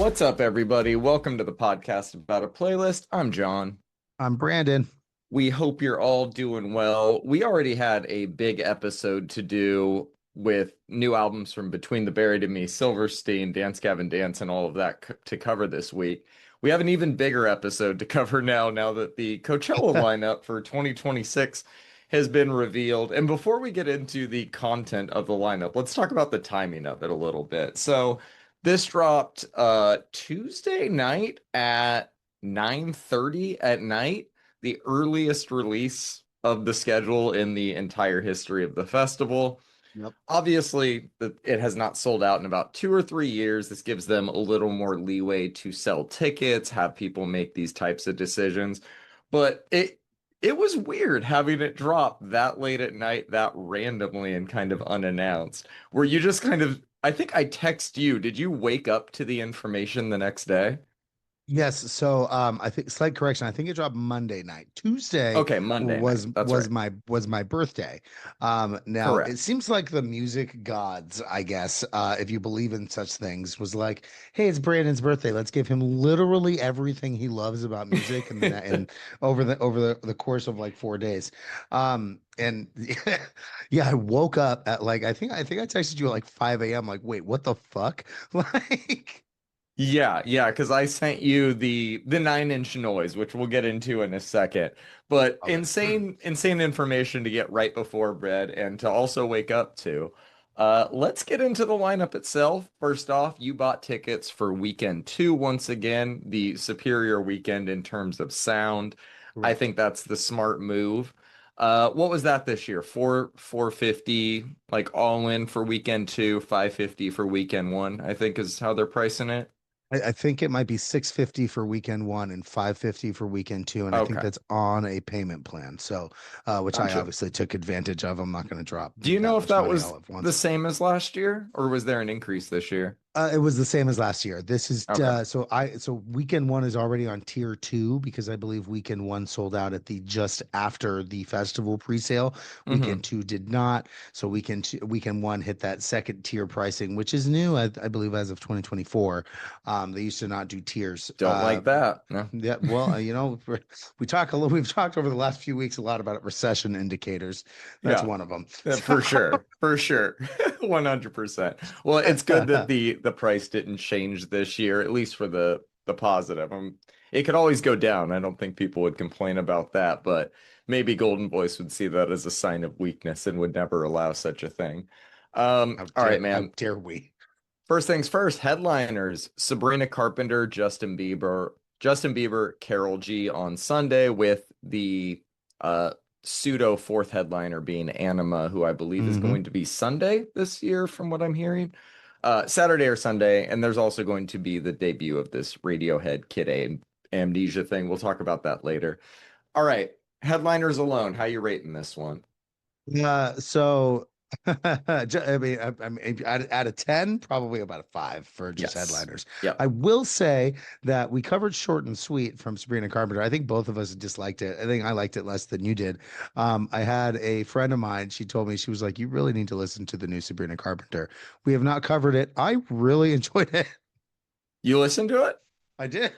What's up, everybody? Welcome to the podcast about a playlist. I'm Jon. I'm Brandon. We hope you're all doing well. We already had a big episode to do with new albums from Between the Buried and Me, Silverstein, Dance, Gavin Dance, and all of that to cover this week. We have an even bigger episode to cover now that the Coachella lineup for 2026 has been revealed. And before we get into the content of the lineup, let's talk about the timing of it a little bit. So this dropped Tuesday night at 9:30 at night, the earliest release of the schedule in the entire history of the festival. Yep. Obviously, it has not sold out in about 2 or 3 years. This gives them a little more leeway to sell tickets, have people make these types of decisions. But it was weird having it drop that late at night, that randomly and kind of unannounced. Where you just kind of, I think I text you. Did you wake up to the information the next day? Yes. So I think slight correction. I think it dropped Monday night. Tuesday Okay, Monday night. was That's was right. my birthday. Now it Correct. seems like the music gods, I guess, if you believe in such things, was like, hey, it's Brandon's birthday. Let's give him literally everything he loves about music and over the course of like 4 days. And yeah, I woke up at like I think I texted you at like 5 a.m. Like, wait, what the fuck? Like Yeah, because I sent you the 9 inch noise, which we'll get into in a second. But okay. insane information to get right before bed and to also wake up to. Let's get into the lineup itself. First off, you bought tickets for weekend two once again, the superior weekend in terms of sound. I Correct. think that's the smart move. What was that this year? 450, like all in for weekend two, 550 for weekend one, I think is how they're pricing it. I think it might be 650 for weekend one and 550 for weekend two, and I think Okay, that's on a payment plan. So, which I gotcha. obviously took advantage of. I'm not going to drop Do you know that if much that money was all at the once. same as last year, or was there an increase this year? It was the same as last year. This is Okay. so weekend one is already on tier two because I believe weekend one sold out at the just after the festival presale. Mm-hmm. Weekend two did not. So weekend one hit that second tier pricing, which is new, I believe, as of 2024. They used to not do tiers. Don't like that. No. Yeah, well, we've talked over the last few weeks a lot about recession indicators. That's Yeah, one of them. for sure. For sure. 100%. Well, it's good that the price didn't change this year, at least for the positive. It could always go down. I don't think people would complain about that, but maybe Golden Voice would see that as a sign of weakness and would never allow such a thing. All right, How man. dare we? First things first, headliners, Sabrina Carpenter, Justin Bieber, Carol G on Sunday with the uh pseudo fourth headliner being Anima, who I believe is Hmm. going to be Sunday this year from what I'm hearing. Saturday or Sunday, and there's also going to be the debut of this Radiohead Kid A Amnesia thing. We'll talk about that later. All right, headliners alone, how you rating this one? So I mean, out of 10, probably about a five for just Yes. headliners. Yep. I will say that we covered Short and Sweet from Sabrina Carpenter. I think both of us disliked it. I think I liked it less than you did. I had a friend of mine, she told me, she was like, you really need to listen to the new Sabrina Carpenter. We have not covered it. I really enjoyed it. You listen to it? I did.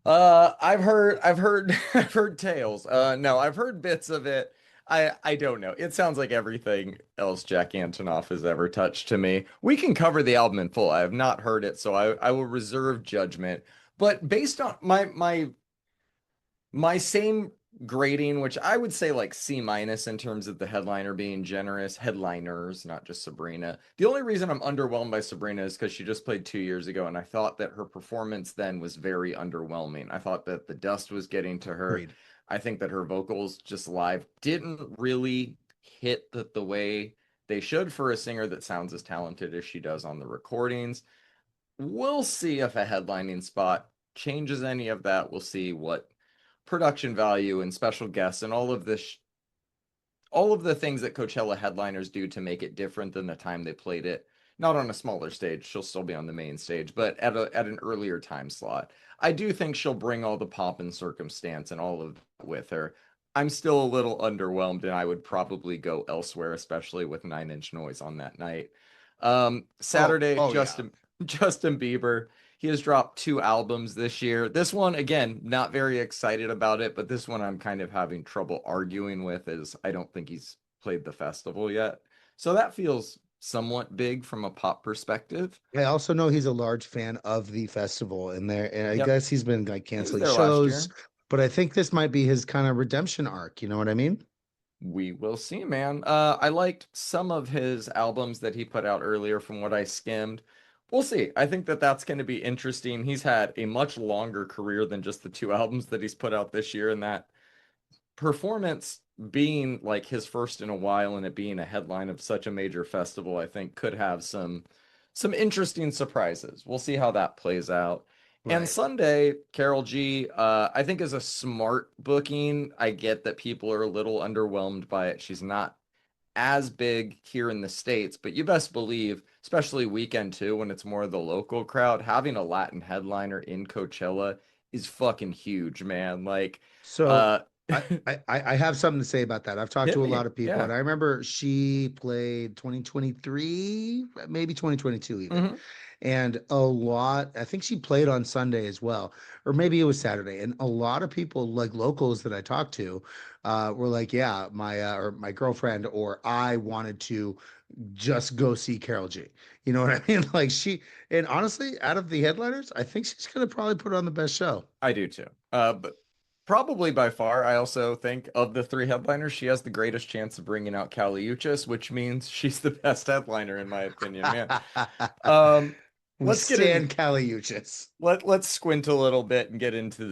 I've heard, I've heard tales. No, I've heard bits of it. I don't know. It sounds like everything else Jack Antonoff has ever touched to me. We can cover the album in full. I have not heard it, so I will reserve judgment. But based on my same grading, which I would say like C minus in terms of the headliner being generous, headliners, not just Sabrina. The only reason I'm underwhelmed by Sabrina is because she just played 2 years ago, and I thought that her performance then was very underwhelming. I thought that the dust was getting to her. Agreed. I think that her vocals just live didn't really hit the way they should for a singer that sounds as talented as she does on the recordings. We'll see if a headlining spot changes any of that. We'll see what production value and special guests and all of the things that Coachella headliners do to make it different than the time they played it. Not on a smaller stage, she'll still be on the main stage, but at an earlier time slot. I do think she'll bring all the pomp and circumstance and all of that with her. I'm still a little underwhelmed, and I would probably go elsewhere, especially with 9 Inch Noise on that night. Oh, Saturday, oh yeah. Justin Bieber. He has dropped 2 albums this year. This one, again, not very excited about it, but this one I'm kind of having trouble arguing with, as I don't think he's played the festival yet. So that feels somewhat big from a pop perspective. I also know he's a large fan of the festival, and I Yep, guess he's been like he was canceling there last shows, year. but I think this might be his kind of redemption arc. You know what I mean? We will see, man. I liked some of his albums that he put out earlier from what I skimmed. We'll see. I think that that's going to be interesting. He's had a much longer career than just the 2 albums that he's put out this year, and that performance being like his first in a while and it being a headline of such a major festival, I think could have some interesting surprises. We'll see how that plays out. And Right. Sunday, Carol G, I think is a smart booking. I get that people are a little underwhelmed by it. She's not as big here in the States, but you best believe, especially weekend two, when it's more of the local crowd, having a Latin headliner in Coachella is fucking huge, man. Like, So uh, I have something to say about that. I've talked hit to a me. lot of people, Yeah. and I remember she played 2023, maybe 2022 even. Hmm. And a lot, I think she played on Sunday as well, or maybe it was Saturday. And a lot of people, like locals that I talked to, were like, "Yeah, my or my girlfriend or I wanted to just go see Carol G." You know what I mean? Like and honestly, out of the headliners, I think she's gonna probably put on the best show. I do too. But probably by far, I also think of the 3 headliners, she has the greatest chance of bringing out Kali Uchis, which means she's the best headliner in my opinion, man. Um, We let's get in. stand Caliuchis. Let's squint a little bit and get into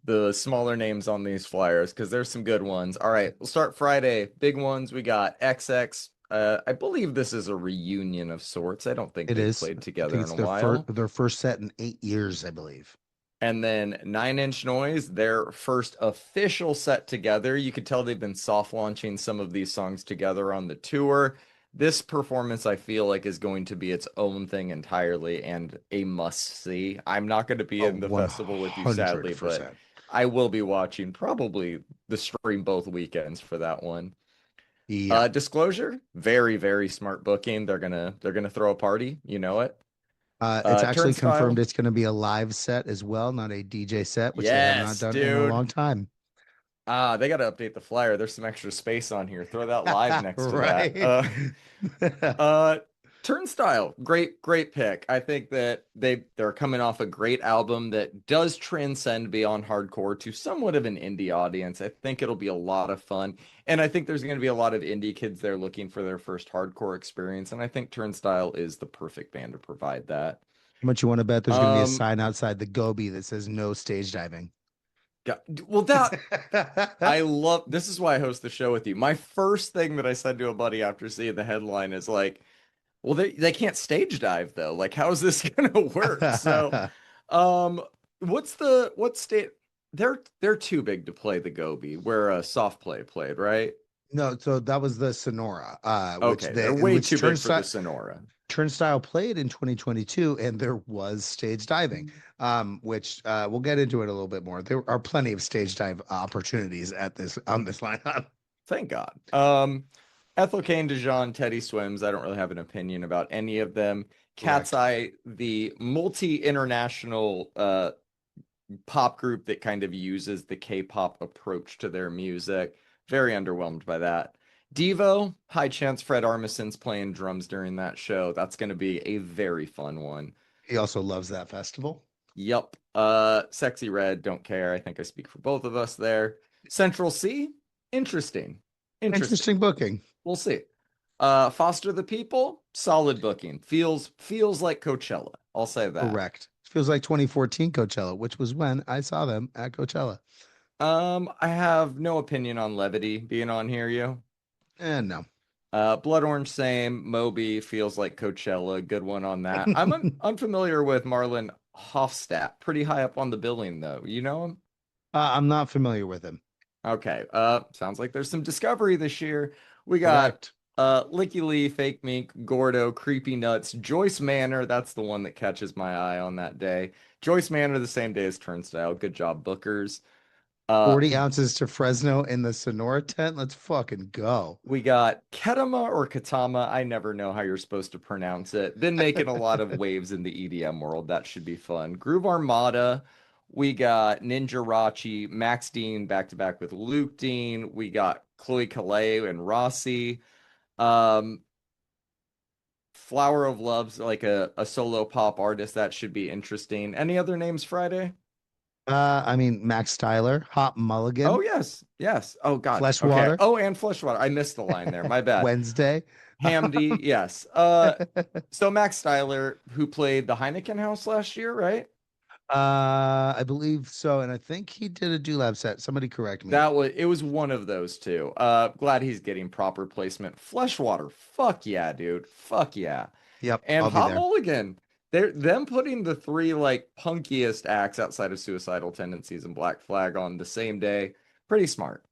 the smaller names on these flyers because there's some good ones. All right, we'll start Friday. Big ones. We got XX. I believe this is a reunion of sorts. I don't think It they've is. played I think together in it's a while. their first set in 8 years, I believe. And then 9 Inch Noise, their first official set together. You could tell they've been soft launching some of these songs together on the tour. This performance, I feel like, is going to be its own thing entirely and a must see. I'm not going to be Oh, in the festival with you, sadly, but 100%. I will be watching probably the stream both weekends for that one. Yeah. Disclosure, very, very smart booking. They're gonna throw a party, you know it. It's actually confirmed Turnstile, it's going to be a live set as well, not a DJ set, which they have not yes, done in a long dude. time. Ah, they got to update the flyer. There's some extra space on here. Throw that live next to that. Right. Uh, Turnstile, great pick. I think that they're coming off a great album that does transcend beyond hardcore to somewhat of an indie audience. I think it'll be a lot of fun, and I think there's going to be a lot of indie kids there looking for their first hardcore experience, and I think Turnstile is the perfect band to provide that. How much you want to bet there's going to be a Um, sign outside the Gobi that says no stage diving? well, that I love this is why I host the show with you. My first thing that I said to a buddy after seeing the headline is like, well, they can't stage dive though. Like, how is this gonna work? So, um, what state? They're too big to play the Gobi, where Soft Play played, right? No, so that was the Sonora, Okay, they're way which too big for the Turnstile Sonora. Turnstile played in 2022, and there was stage diving, which we'll get into it a little bit more. There are plenty of stage dive opportunities at this on this lineup. Thank God. Ethel Kane, Dijon, Teddy Swims. I don't really have an opinion about any of them. Cat's Correct. Eye, the multi-international pop group that kind of uses the K-pop approach to their music. Very underwhelmed by that. Devo, high chance Fred Armisen's playing drums during that show. That's going to be a very fun one. He also loves that festival. Yup. Sexy Red, don't care. I think I speak for both of us there. Central C, interesting. Interesting. Interesting booking. We'll see. Foster the People, solid booking. Feels like Coachella. I'll say that. Correct. Feels like 2014 Coachella, which was when I saw them at Coachella. I have no opinion on Levity being on here, you. And no. Blood Orange, same. Moby feels like Coachella. Good one on that. I'm unfamiliar with Marlon Hofstadt. Pretty high up on the billing, though. You know him? I'm not familiar with him. Okay. Sounds like there's some discovery this year. We got Correct. Licky Lee, Fake Mink, Gordo, Creepy Nuts, Joyce Manor. That's the one that catches my eye on that day. Joyce Manor the same day as Turnstile. Good job, bookers. Uh, 40 ounces to Fresno in the Sonora tent. Let's fucking go. we got Ketama or Katama. I never know how you're supposed to pronounce it. Been making a lot of waves in the EDM world. That should be fun. Groove Armada. We got Ninja Rachi, Max Dean back to back with Luke Dean. We got Chloe Calais and Rossi. Um, Flower of Love's like a solo pop artist. That should be interesting. Any other names Friday? I mean, Max Tyler, Hot Mulligan, Oh, yes. Yes. Oh, God. Okay. Fleshwater, Oh, and Fleshwater. I missed the line there. My bad. Wednesday. Hamdi. Yes. So Max Styler, who played the Heineken House last year, right? I believe so, and I think he did a Dulab set. Somebody correct me. It was one of those two. Glad he's getting proper placement. Fleshwater. Fuck yeah, dude. Fuck yeah. Yep, And I'll be Hot there. Mulligan. They're them putting the three like punkiest acts outside of Suicidal Tendencies and Black Flag on the same day. Pretty smart.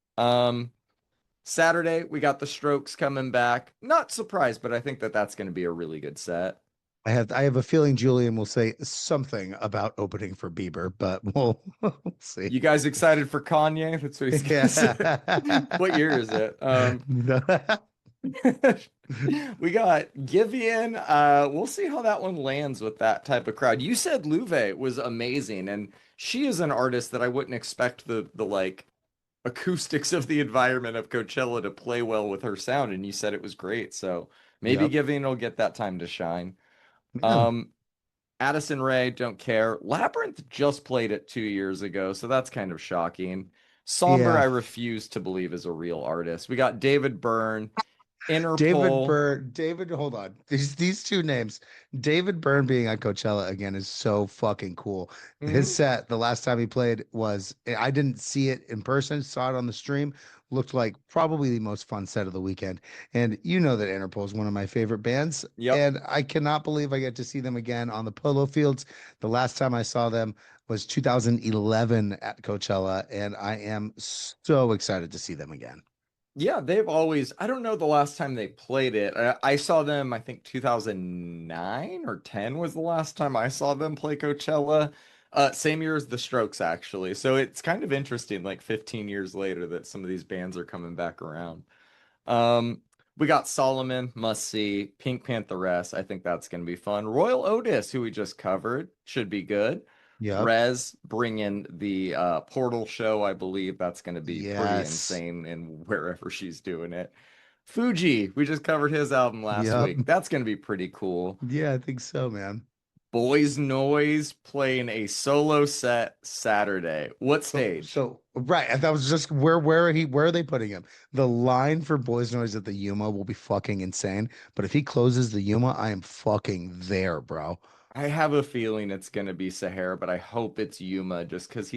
Saturday, we got the Strokes coming back. Not surprised, but I think that that's going to be a really good set. I have a feeling Julian will say something about opening for Bieber, but we'll see. You guys excited for Kanye? That's what he's gonna say. What year is it? We got Givian. We'll see how that one lands with that type of crowd. You said Louve was amazing, and she is an artist that I wouldn't expect the like acoustics of the environment of Coachella to play well with her sound, and you said it was great. So maybe Yep. Givian will get that time to shine. Yeah. Um, Addison Rae, don't care. Labyrinth just played it 2 years ago, so that's kind of shocking. Somber, Yeah. I refuse to believe is a real artist. We got David Byrne, David Interpol. Byrne, David, hold on. These two names, David Byrne being on Coachella again is so fucking cool. His Mhm. set, the last time he played was, I didn't see it in person, saw it on the stream, looked like probably the most fun set of the weekend. And you know that Interpol is one of my favorite bands, Yep. and I cannot believe I get to see them again on the polo fields. The last time I saw them was 2011 at Coachella, and I am so excited to see them again. Yeah, they've always, I don't know the last time they played it. I saw them, I think 2009 or 10 was the last time I saw them play Coachella. Same year as the Strokes, actually. So it's kind of interesting, like 15 years later, that some of these bands are coming back around. Um, we got Solomon, must see, Pink Pantheress. I think that's going to be fun. Royal Otis, who we just covered, should be good. Yep. Rezz bringing the Portal show. I believe that's going to be pretty Yes. insane in wherever she's doing it. Fuji, we just covered his album last Yep. week. That's going to be pretty cool. Yeah, I think so, man. Boys Noise playing a solo set Saturday. What So, stage? so right, and that was just where are they putting him? The line for Boys Noise at the Yuma will be fucking insane. But if he closes the Yuma, I am fucking there, bro. I have a feeling it's gonna be Sahara, but I hope it's Yuma just because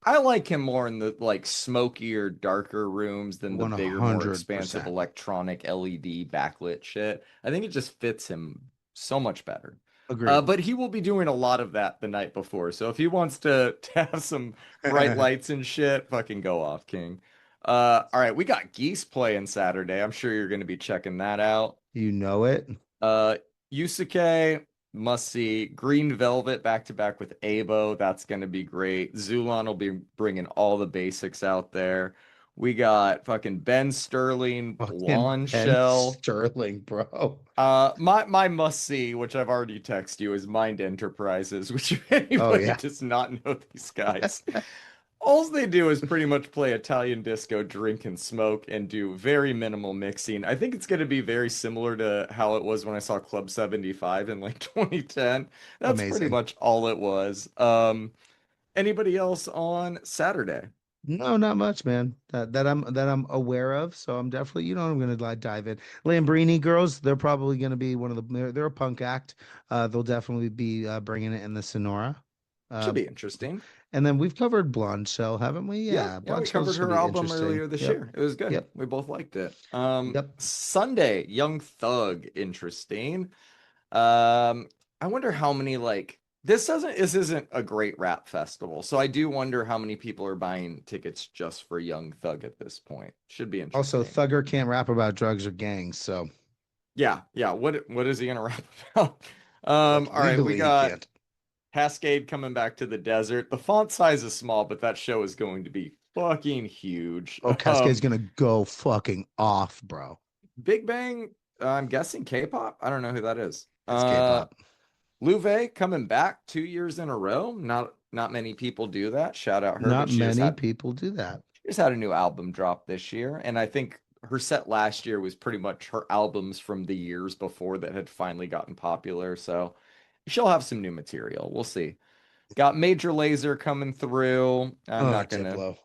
I like him more in the like smokier, darker rooms than the bigger, more expansive 100%. electronic LED backlit shit. I think it just fits him so much better. Agreed. But he will be doing a lot of that the night before. So if he wants to have some bright lights and shit, fucking go off, King. All right, we got Geese playing Saturday. I'm sure you're gonna be checking that out. You know it. Uh, Yusuke, must see. Green Velvet back to back with Abo. That's going to be great. Zulon will be bringing all the basics out there. We got fucking Ben Sterling, Fucking Blonde Ben Shell. Sterling, bro. My must see, which I've already texted you, is Mind Enterprises, which if Oh anybody yeah. does not know these guys, all they do is pretty much play Italian disco, drink and smoke, and do very minimal mixing. I think it's going to be very similar to how it was when I saw Club 75 in like 2010. That's pretty Amazing. much all it was. Anybody else on Saturday? No, not much, man. That I'm aware of. So I'm definitely, I'm gonna like dive in. Lambrini girls, they're probably gonna be one of they're a punk act. They'll definitely be bringing it in the Sonora. Should Uh, be interesting. and then we've covered Blonde Shell, haven't we? Yeah, Yeah, yeah, we Blonde Shell covered should her be album interesting. earlier this Yep, year. It was good. yep, We both liked it. yep. Sunday, Young Thug, interesting. Um, I wonder how many like this isn't a great rap festival, so I do wonder how many people are buying tickets just for Young Thug at this point. Should be Also, interesting. Thugger can't rap about drugs or gangs, so Yeah, yeah. What is he gonna rap about? like All right, we legally he got can't. Cascade coming back to the desert. The font size is small, but that show is going to be fucking huge. Oh, Cascade's gonna go fucking off, bro. Big Bang, I'm guessing K-pop. I don't know who that is. It's K-pop. Louve coming back 2 years in a row. Not many people do that. Shout out her, Not but many people do that. she just had a new album drop this year, and I think her set last year was pretty much her albums from the years before that had finally gotten popular. So she'll have some new material. We'll see. Got Major Lazer coming through. Oh, Diplo.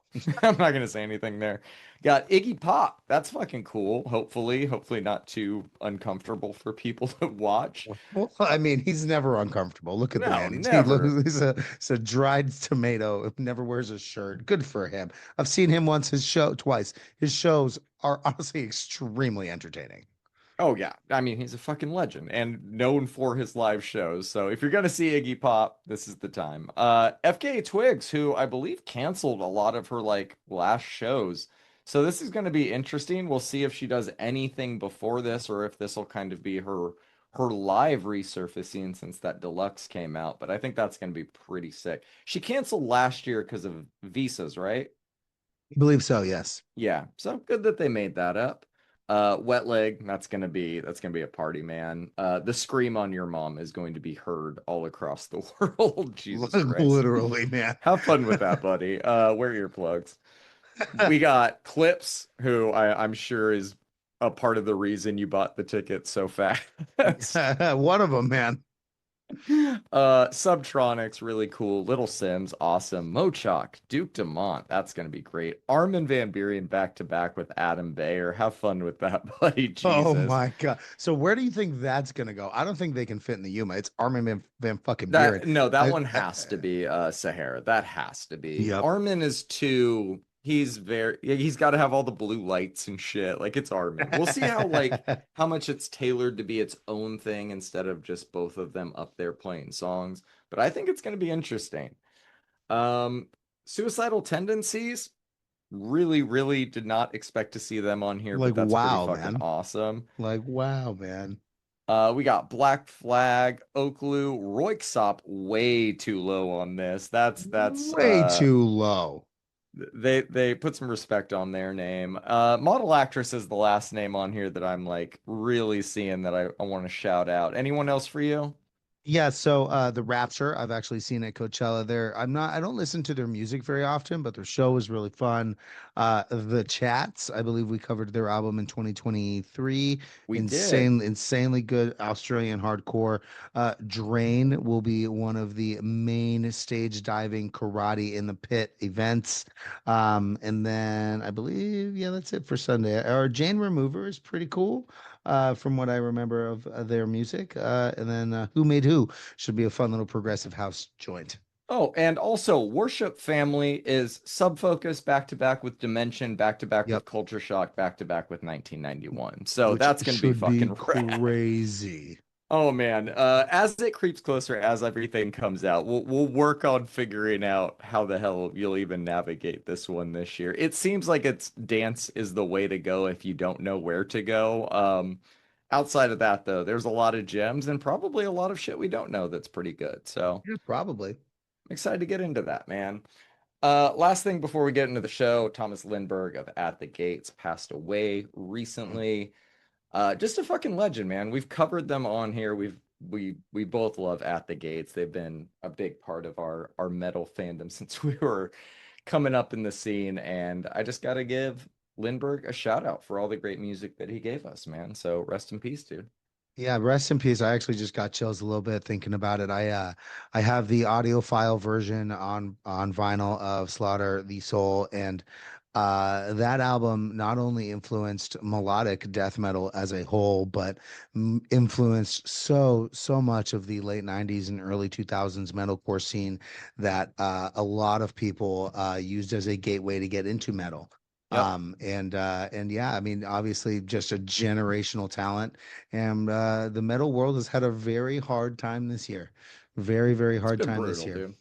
I'm not gonna say anything there. Got Iggy Pop. That's fucking cool. Hopefully not too uncomfortable for people to watch. Well, I mean, he's never uncomfortable. Look at the No, man. He never. he's a dried tomato. Never wears a shirt. Good for him. I've seen him once. His show twice. His shows are honestly extremely entertaining. Oh yeah. I mean, he's a fucking legend and known for his live shows. So if you're gonna see Iggy Pop, this is the time. FKA Twigs, who I believe canceled a lot of her like last shows. So this is gonna be interesting. We'll see if she does anything before this or if this will kind of be her live resurfacing since that deluxe came out. But I think that's gonna be pretty sick. She canceled last year because of visas, right? I believe so, yes. Yeah, so good that they made that up. Wet Leg, that's gonna be a party, man. The scream on your mom is going to be heard all across the world. Jesus Christ. Literally, man. Have fun with that, buddy. Wear earplugs. We got Clips, who I'm sure is a part of the reason you bought the ticket so fast. One of them, man. Subtronics, really cool. Little Sims, awesome. Mochok, Duke Dumont, that's gonna be great. Armin van Buuren back to back with Adam Bayer. Have fun with that, buddy. Oh Jesus. my God. So where do you think that's gonna go? I don't think they can fit in the Yuma. It's Armin Van fucking Buren. That no, that I, one has to be Sahara. That has to be. yep. Armin is too he's very yeah, he's got to have all the blue lights and shit. Like it's Armin. We'll see how much it's tailored to be its own thing instead of just both of them up there playing songs. But I think it's going to be interesting. Um Suicidal Tendencies, really did not expect to see them on here, but Like, that's pretty wow, fucking man. awesome. Like, wow, man. We got Black Flag, Oakloo, Royksop way too low on this. That's Way too low. they put some respect on their name. Model Actress is the last name on here that I'm like really seeing that I want to shout out. Anyone else for you? Yeah, so the Rapture, I've actually seen at Coachella there. I don't listen to their music very often, but their show was really fun. The Chats, I believe we covered their album in 2023. We did. Insanely good Australian hardcore. Drain will be one of the main stage diving karate in the pit events. And then I believe, yeah, that's it for Sunday. Or Jane Remover is pretty cool from what I remember of their music. And then Who Made Who should be a fun little progressive house joint. Oh, and also Worship Family is Subfocus back to back with Dimension, back to back with Yep. Culture Shock, back to back with 1991. So Which that's gonna be should be fucking rad. crazy. Oh man, as it creeps closer, as everything comes out, we'll work on figuring out how the hell you'll even navigate this one this year. It seems like it's dance is the way to go if you don't know where to go. Outside of that though, there's a lot of gems and probably a lot of shit we don't know that's pretty good. So Yeah, probably. I'm excited to get into that, man. Last thing before we get into the show, Thomas Lindbergh of At the Gates passed away recently. Just a fucking legend, man. We've covered them on here. We both love At the Gates. They've been a big part of our metal fandom since we were coming up in the scene. And I just gotta give Lindbergh a shout out for all the great music that he gave us, man. So rest in peace, dude. Yeah, rest in peace. I actually just got chills a little bit thinking about it. I have the audio file version on vinyl of Slaughter the Soul, and that album not only influenced melodic death metal as a whole, but influenced so much of the late 90s and early 2000s metalcore scene that a lot of people used as a gateway to get into metal. Yep. And yeah, I mean, obviously just a generational talent. And the metal world has had a very hard time this year. Very It's hard been time this brutal, year. dude.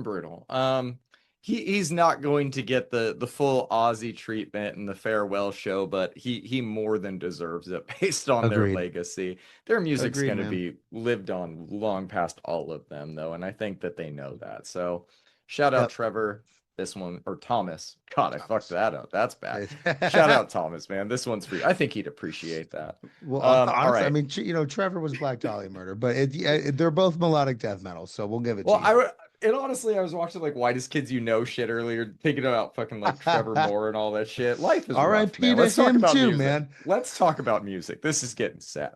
Brutal. He's not going to get the full Aussie treatment in the farewell show, but he more than deserves it based on their Agreed. legacy. Their music's Agreed, going to man. be lived on long past all of them, though, and I think that they know that. So, shout out Yep. Trevor. This one, or Thomas. God, I fucked Thomas. that up. That's bad. Shout out Thomas, man. This one's for you. I think he'd appreciate that. Well, All honestly, I right. mean, Trevor was Black Dahlia Murder, but they're both melodic death metal, so we'll give it to Well, you. and honestly, I was watching like Whitest Kids You Know shit earlier, thinking about fucking like Trevor Moore and all that shit. Life is rough, R.I.P. man. to Let's talk him about too, music. man. Let's talk about music. This is getting sad.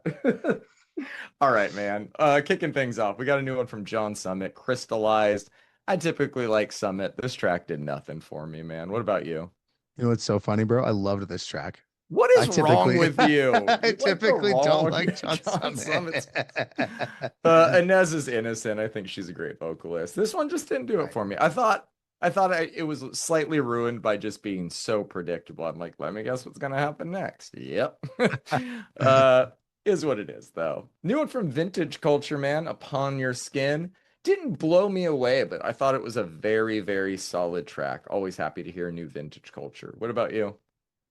All right, man. Kicking things off, we got a new one from John Summit, Crystallized. I typically like Summit. This track did nothing for me, man. What about you? You know what's so funny, bro? I loved this track. What I is wrong typically with you? I You like the typically don't wrong like John John Summit. Summit's. Inez is innocent. I think she's a great vocalist. This one just didn't do it Right. for me. It was slightly ruined by just being so predictable. I'm like, let me guess what's gonna happen next. Yep. uh, is what it is, though. New one from Vintage Culture, man. Upon Your Skin. Didn't blow me away, but I thought it was a very, very solid track. Always happy to hear new Vintage Culture. What about you?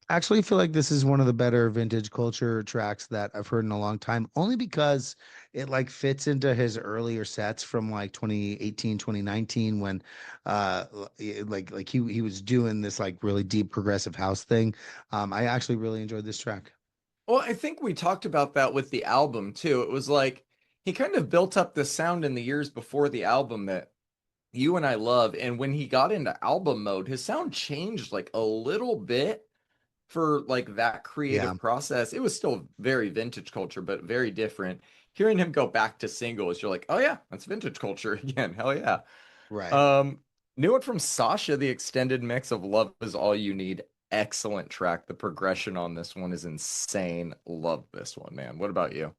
Actually, feel like this is one of the better vintage culture tracks that I've heard in a long time, only because it like fits into his earlier sets from like 2018, 2019, when like he was doing this like really deep progressive house thing. I actually really enjoyed this track. Well, I think we talked about that with the album too. It was like he kind of built up this sound in the years before the album that you and I love. And when he got into album mode, his sound changed like a little bit for like that Yeah, creative process. It was still very vintage culture, but very different. Hearing him go back to singles, you're like, oh yeah, that's vintage culture again. Hell yeah. right. Um, New one from Sasha, the extended mix of Love Is All You Need. Excellent track. The progression on this one is insane. Love this one, man. What about you?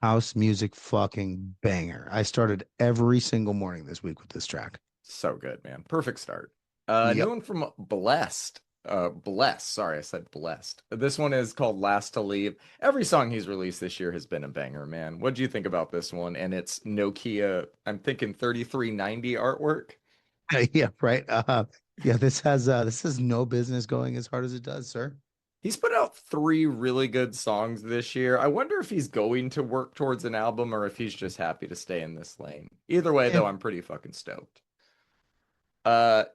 House music fucking banger. I started every single morning this week with this track. So good, man. Perfect start. New Yep. one from Blessed. Blessed. Sorry, I said Blessed. This one is called Last to Leave. Every song he's released this year has been a banger, man. What do you think about this one? And it's Nokia, I'm thinking 3390 artwork. Yeah, right. Yeah, this has no business going as hard as it does, sir. He's put out three really good songs this year. I wonder if he's going to work towards an album or if he's just happy to stay in this lane. Either way, Eh, though, I'm pretty fucking stoked.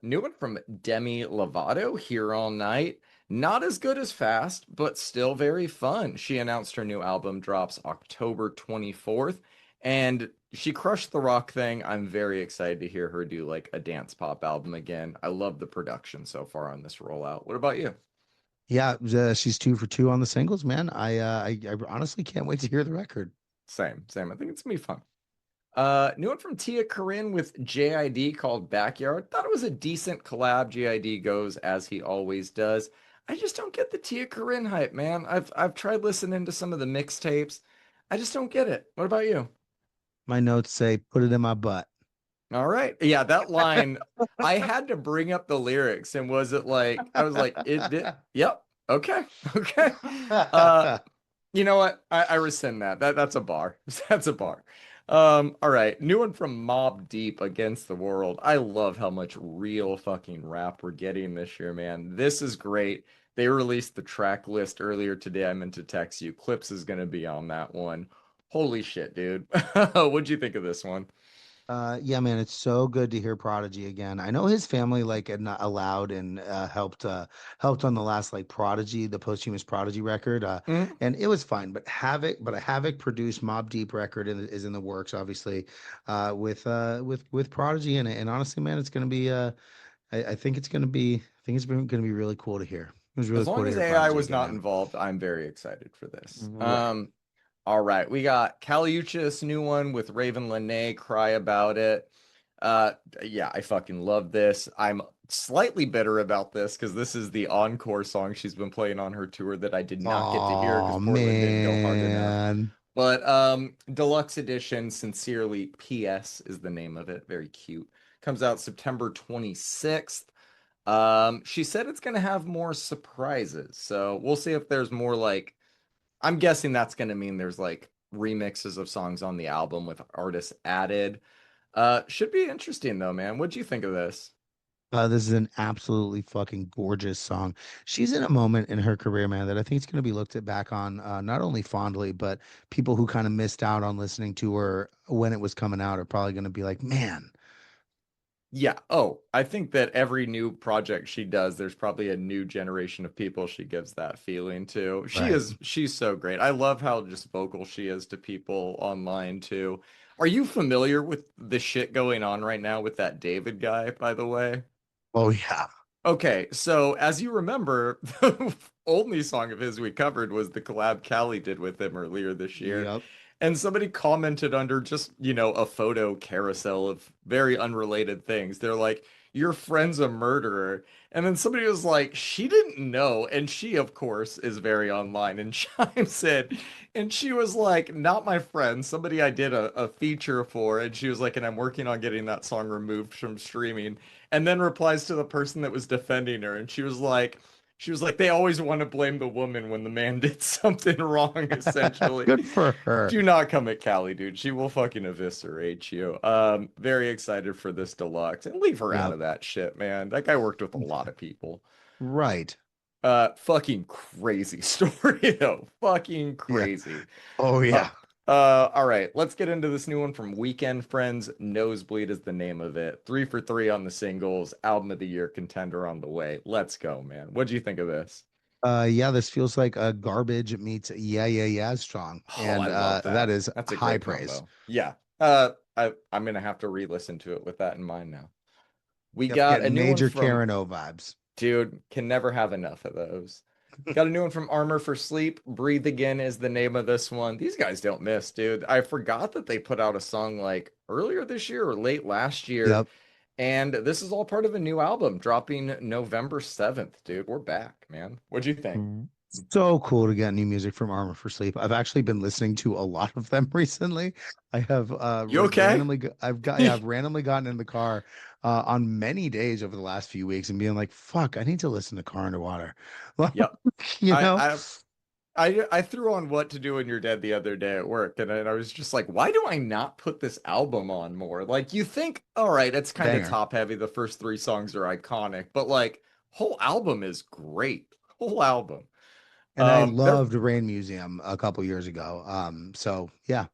New one from Demi Lovato, Here All Night. Not as good as Fast, but still very fun. She announced her new album drops October 24th, and she crushed the rock thing. I'm very excited to hear her do like a dance pop album again. I love the production so far on this rollout. What about you? yeah, she's 2 for 2 on the singles, man. I honestly can't wait to hear the record. Same, same. I think it's gonna be fun. New one from Tia Corinne with JID called Backyard. Thought it was a decent collab. JID goes as he always does. I just don't get the Tia Corinne hype, man. I've tried listening to some of the mixtapes. I just don't get it. What about you? My notes say, "Put it in my butt." All right. Yeah, that line, I had to bring up the lyrics and was it like I was like, it did yep. Okay. Okay. Uh You know what? I rescind that. That's a bar. That's a bar. All right. New one from Mob Deep Against the World. I love how much real fucking rap we're getting this year, man. This is great. They released the track list earlier today. I meant to text you. Clips is gonna be on that one. Holy shit, dude. What'd you think of this one? Yeah, man, it's so good to hear Prodigy again. I know his family like had not allowed and helped on the last like Prodigy, the posthumous Prodigy record, Mhm. and it was fine. But a Havoc produced Mob Deep record is in the works, obviously, with Prodigy in it. And honestly, man, it's gonna be I think it's gonna be gonna be really cool to hear. It was really As cool long to as hear AI Prodigy was again, not man. involved, I'm very excited for this. Right. All right, we got Caliuchis, new one with Raven Lene, Cry About It. Yeah, I fucking love this. I'm slightly bitter about this because this is the encore song she's been playing on her tour that I did not get to hear because Oh Portland didn't go hard enough. man. But deluxe edition, sincerely, PS is the name of it. Very cute. Comes out September 26th. She said it's gonna have more surprises, so we'll see if there's more like I'm guessing that's going to mean there's like remixes of songs on the album with artists added. Should be interesting though, man. What'd you think of this? This is an absolutely fucking gorgeous song. She's in a moment in her career, man, that I think is going to be looked at back on not only fondly, but people who kind of missed out on listening to her when it was coming out are probably going to be like, man, Yeah. Oh, I think that every new project she does, there's probably a new generation of people she gives that feeling to. Right. She's so great. I love how just vocal she is to people online too. Are you familiar with the shit going on right now with that David guy, by the way? Oh yeah. Okay, so as you remember, the only song of his we covered was the collab Callie did with him earlier this year. Yep. And somebody commented under just, a photo carousel of very unrelated things. They're like, your friend's a murderer. And then somebody was like, she didn't know. And she, of course, is very online and chimes in. And she was like, not my friend, somebody I did a feature for. And she was like, and I'm working on getting that song removed from streaming. And then replies to the person that was defending her. And she was like, they always want to blame the woman when the man did something wrong, essentially. Good for her. Do not come at Callie, dude. She will fucking eviscerate you. Very excited for this deluxe. And leave her out Yep. of that shit, man. That guy worked with a lot of people. Right. Fucking crazy story though. Fucking Yeah. crazy. Oh Uh, yeah. all right, let's get into this new one from Weekend Friends. Nosebleed is the name of it. 3 for 3 on the singles. Album of the year contender on the way. Let's go, man. What do you think of this? Yeah, this feels like a garbage meets yeah, yeah, yeah strong. Oh, And I love that that. is That's a high great praise. combo. Yeah. I'm gonna have to re-listen to it with that in mind now. We Yep, got a getting new one major from Karen O vibes. dude, can never have enough of those. Got a new one from Armor for Sleep. Breathe Again is the name of this one. These guys don't miss, dude. I forgot that they put out a song like earlier this year or late last year. Yep. And this is all part of a new album dropping November 7th, dude. We're back, man. What'd you think? So cool to get new music from Armor for Sleep. I've actually been listening to a lot of them recently. I have You okay? I've randomly gotten in the car on many days over the last few weeks and being like, fuck, I need to listen to Car Underwater. Well, Yep. you I know, I I threw on What to Do When You're Dead the other day at work, and I was just like, why do I not put this album on more? Like, you think, all right, it's kind of banger. top heavy. The first 3 songs are iconic, but like, whole album is great. Whole album. And I They're loved Rain Museum a couple years ago. So yeah,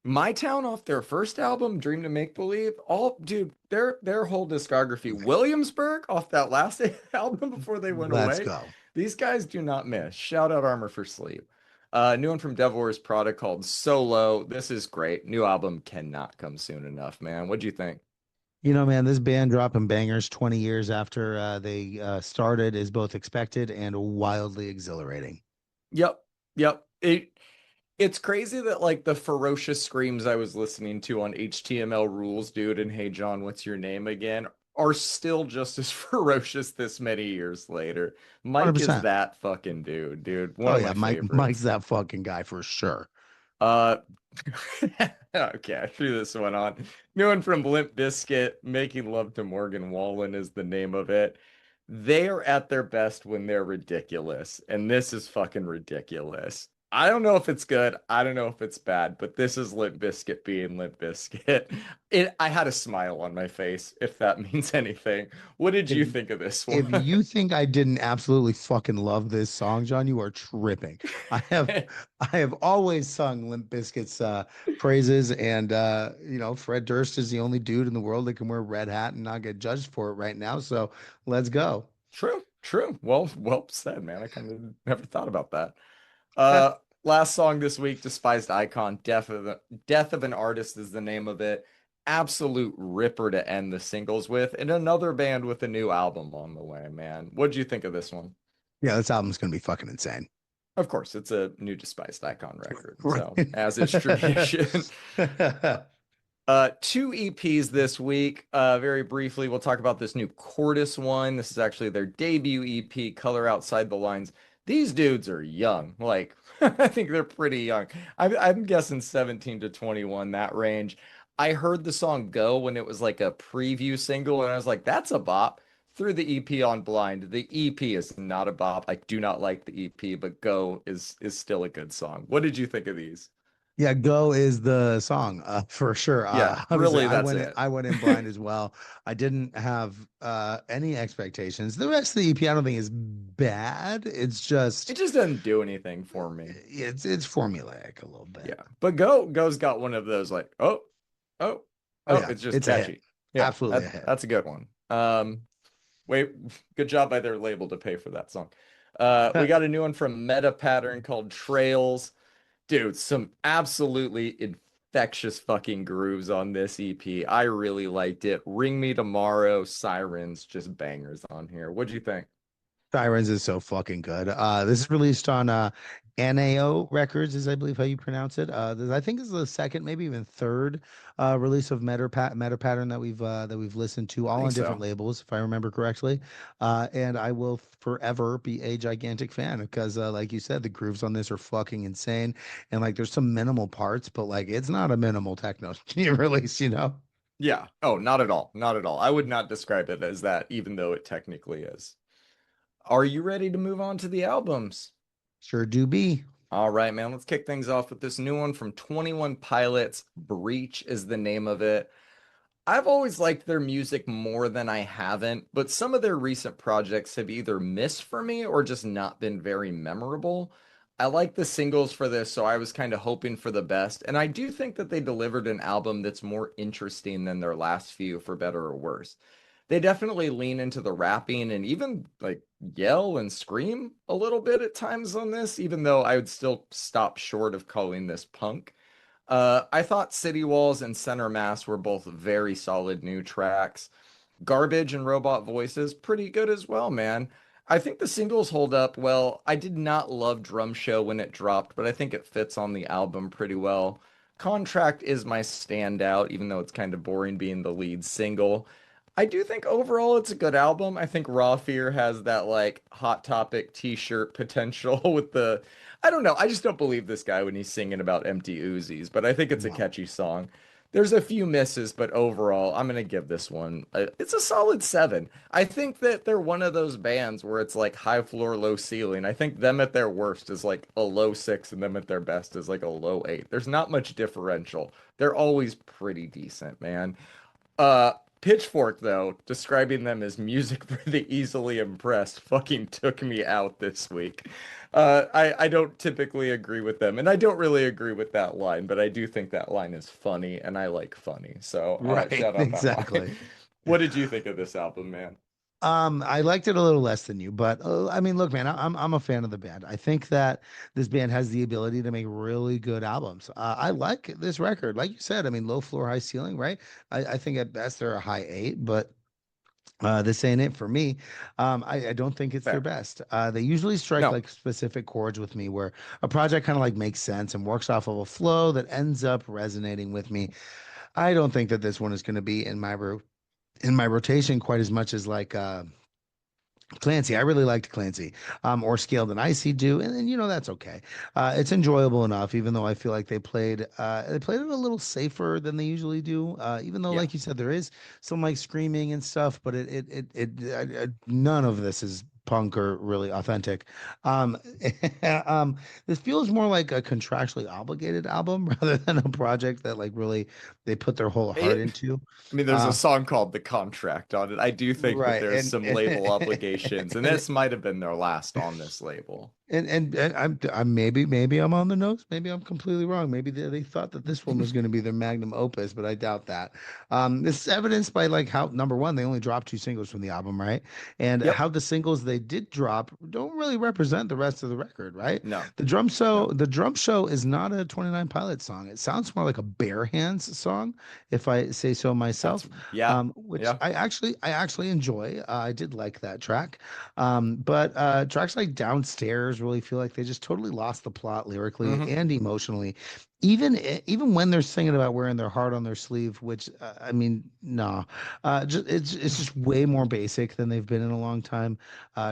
My Town off their first album, Dream to Make Believe. All, dude, their whole discography. Williamsburg off that last album before they went let's away. go. These guys do not miss. Shout out Armor for Sleep. New one from Devil Wears Prada called Solo. This is great. New album cannot come soon enough, man. What'd you think? You know, man, this band dropping bangers 20 years after they started is both expected and wildly exhilarating. Yep, yep. It's crazy that like the ferocious screams I was listening to on HTML Rules, dude, and Hey John, what's your name again, are still just as ferocious this many years later. Mike is 100%. that fucking dude. One Oh of yeah, my Mike's favorites. that fucking guy for sure. Uh, okay, I threw this one on. New one from Limp Bizkit, Making Love to Morgan Wallen is the name of it. They are at their best when they're ridiculous, and this is fucking ridiculous. I don't know if it's good. I don't know if it's bad, but this is Limp Bizkit being Limp Bizkit. I had a smile on my face, if that means anything. What did If you think of this one? if you think I didn't absolutely fucking love this song, John, you are tripping. I have I have always sung Limp Bizkit's praises, and Fred Durst is the only dude in the world that can wear a red hat and not get judged for it right now. So let's go. True, true. Well said, man. I kind of never thought about that. Uh, Last song this week, Despised Icon, Death of an Artist is the name of it. Absolute ripper to end the singles with, and another band with a new album on the way, man. What'd you think of this one? Yeah, this album's gonna be fucking insane. Of course, it's a new Despised Icon record, so Right. as is tradition. Two EPs this week. Very briefly, we'll talk about this new Cordis one. This is actually their debut EP, Color Outside the Lines. These dudes are young. Like, I think they're pretty young. I'm guessing 17 to 21, that range. I heard the song Go when it was like a preview single, and I was like, that's a bop. Threw the EP on blind. The EP is not a bop. I do not like the EP, but Go is still a good song. What did you think of these? Yeah, Go is the song for sure. Yeah, Obviously, really, that's it. I went in blind as well. I didn't have any expectations. The rest of the EP, I don't think is bad. It's It just just doesn't do anything for me. it's formulaic a little bit. Yeah. But Go's got one of those like, oh, oh, Oh oh, yeah, it's just it's a hit. catchy. Yeah, Absolutely a hit. that's a good one. Wait, good job by their label to pay for that song. We got a new one from Meta Pattern called Trails. Dude, some absolutely infectious fucking grooves on this EP. I really liked it. Ring Me Tomorrow, Sirens, just bangers on here. What'd you think? Sirens is so fucking good. This is released on NAO Records, is I believe how you pronounce it. I think this is the second, maybe even third release of Meta Pattern that we've listened to, I all think on different so. labels, if I remember correctly. And I will forever be a gigantic fan because, like you said, the grooves on this are fucking insane. And like, there's some minimal parts, but like, it's not a minimal techno release, you know? Yeah. Oh, not at all. Not at all. I would not describe it as that, even though it technically is. Are you ready to move on to the albums? Sure do be. All right, man. Let's kick things off with this new one from 21 Pilots. Breach is the name of it. I've always liked their music more than I haven't, but some of their recent projects have either missed for me or just not been very memorable. I like the singles for this, so I was kind of hoping for the best, and I do think that they delivered an album that's more interesting than their last few, for better or worse. They definitely lean into the rapping and even like yell and scream a little bit at times on this, even though I would still stop short of calling this punk. I thought City Walls and Center Mass were both very solid new tracks. Garbage and Robot Voices, pretty good as well, man. I think the singles hold up well. I did not love Drum Show when it dropped, but I think it fits on the album pretty well. Contract is my standout, even though it's kind of boring being the lead single. I do think overall it's a good album. I think Raw Fear has that like Hot Topic t-shirt potential with the I don't know. I just don't believe this guy when he's singing about empty Uzis, but I think it's a No. catchy song. There's a few misses, but overall, I'm gonna give this one. It's a solid 7. I think that they're one of those bands where it's like high floor, low ceiling. I think them at their worst is like a low 6, and them at their best is like a low 8. There's not much differential. They're always pretty decent, man. Pitchfork, though, describing them as music for the easily impressed, fucking took me out this week. I don't typically agree with them, and I don't really agree with that line, but I do think that line is funny, and I like funny. So Right, shout out that line. exactly. What did you think of this album, man? I liked it a little less than you, but I mean, look, man, I'm a fan of the band. I think that this band has the ability to make really good albums. I like this record, like you said. I mean, low floor, high ceiling, right? I think at best they're a high 8, but this ain't it for me. I don't think it's their Fair. best. They usually strike No, like specific chords with me, where a project kind of like makes sense and works off of a flow that ends up resonating with me. I don't think that this one is going to be in in my rotation quite as much as like Clancy. I really liked Clancy, or Scaled and Icy do, and you know that's okay. It's enjoyable enough, even though I feel like they played it a little safer than they usually do. Even though, yeah. like you said, there is some like screaming and stuff, but none of this is punk or really authentic. Um, this feels more like a contractually obligated album rather than a project that like really they put their whole heart It, into. I mean, there's a Um, song called The Contract on it. I do think that right, there's some label obligations, and and this might have been their last on this label. And I'm maybe I'm on the nose. Maybe I'm completely wrong. Maybe they thought that this one was going to be their magnum opus, but I doubt that. This is evidenced by like how number one, they only dropped 2 singles from the album, right? And Yep. how the singles they did drop don't really represent the rest of the record, right? No. No. The drum show is not a 29 Pilots song. It sounds more like a Bare Hands song, if I say so That's myself. yeah. Which Yeah. I actually enjoy. I did like that track. But tracks like Downstairs really feel like they just totally lost the plot lyrically Hmm. and emotionally. Even when they're singing about wearing their heart on their sleeve, which I mean, no, it's just way more basic than they've been in a long time.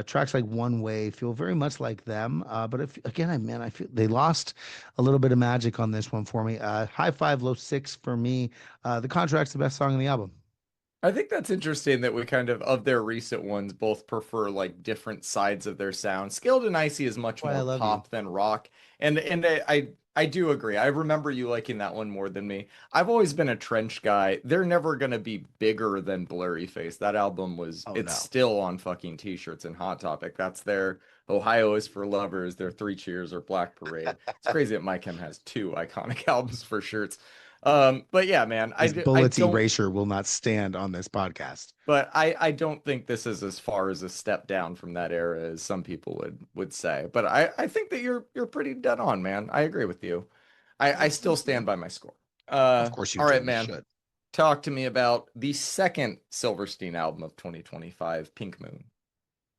Tracks like One Way feel very much like them, but if again, I feel they lost a little bit of magic on this one for me. High five, low 6 for me. The Contract's the best song on the album. I think that's interesting that we kind of their recent ones both prefer like different sides of their sound. Skilled and Icy is much Why I more love you. pop than rock. And I do agree. I remember you liking that one more than me. I've always been a Trench guy. They're never gonna be bigger than Blurry Face. That album was Oh it's no. still on fucking t-shirts and Hot Topic. That's their Ohio is for Lovers, their Three Cheers or Black Parade. It's crazy that Mike M has two iconic albums for shirts. But yeah, man, This I bullets don't, erasure will not stand on this podcast. but I don't think this is as far as a step down from that era as some people would say. But I think that you're pretty dead on, man. I agree with you. I Well, still thank stand you. by my score. Of course you All do. right, You man. should. Talk to me about the second Silverstein album of 2025, Pink Moon.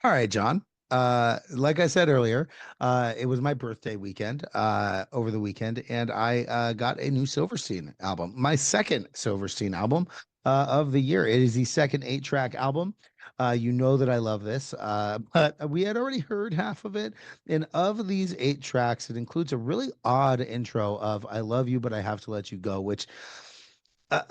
All right, John. Like I said earlier, it was my birthday weekend, over the weekend, and I got a new Silverstein album, my second Silverstein album of the year. It is the second 8-track album. You know that I love this, but we had already heard half of it. And of these 8 tracks, it includes a really odd intro of "I love you, but I have to let you go," which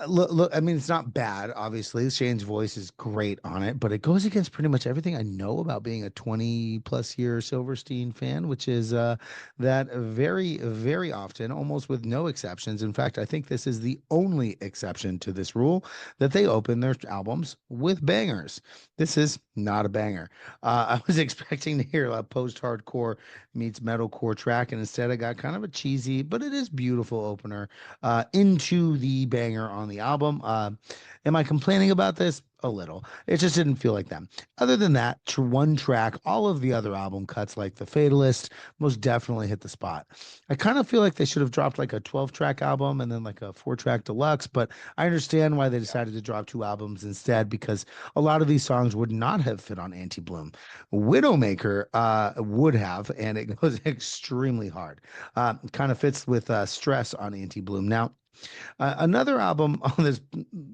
look, I mean, it's not bad, obviously. Shane's voice is great on it, but it goes against pretty much everything I know about being a 20 plus year Silverstein fan, which is that very, very often, almost with no exceptions. In fact, I think this is the only exception to this rule that they open their albums with bangers. This is not a banger. I was expecting to hear a post hardcore meets metalcore track, and instead I got kind of a cheesy, but it is beautiful opener into the banger on the album. Am I complaining about this? A little. It just didn't feel like them. Other than that, to one track, all of the other album cuts, like The Fatalist, most definitely hit the spot. I kind of feel like they should have dropped like a 12-track album and then like a 4-track deluxe, but I understand why they decided to drop 2 albums instead because a lot of these songs would not have fit on Anti Bloom. Widowmaker would have, and it goes extremely hard. Kind of fits with Stress on Anti Bloom. Now, another album on this,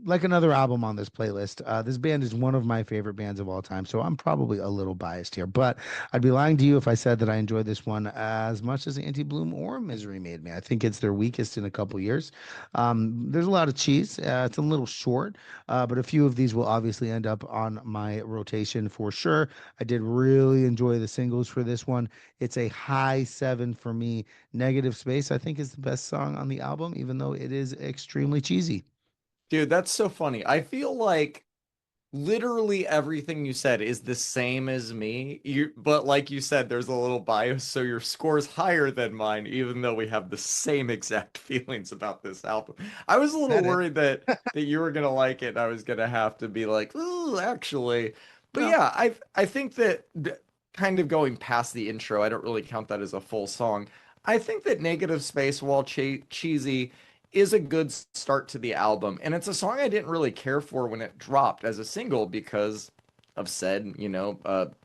like another album on this playlist. This band is one of my favorite bands of all time, so I'm probably a little biased here, but I'd be lying to you if I said that I enjoyed this one as much as Anti Bloom or Misery Made Me. I think it's their weakest in a couple years. There's a lot of cheese. It's a little short, but a few of these will obviously end up on my rotation for sure. I did really enjoy the singles for this one. It's a high 7 for me. Negative Space, I think, is the best song on the album, even though it is extremely cheesy. Dude, that's so funny. I feel like literally everything you said is the same as me. But like you said, there's a little bias, so your score's higher than mine, even though we have the same exact feelings about this album. I was a little That it? worried that you were gonna like it, and I was gonna have to be like, "Ooh, actually." But No. yeah, I think that kind of going past the intro, I don't really count that as a full song. I think that Negative Space, while cheesy, is a good start to the album. And it's a song I didn't really care for when it dropped as a single because of said,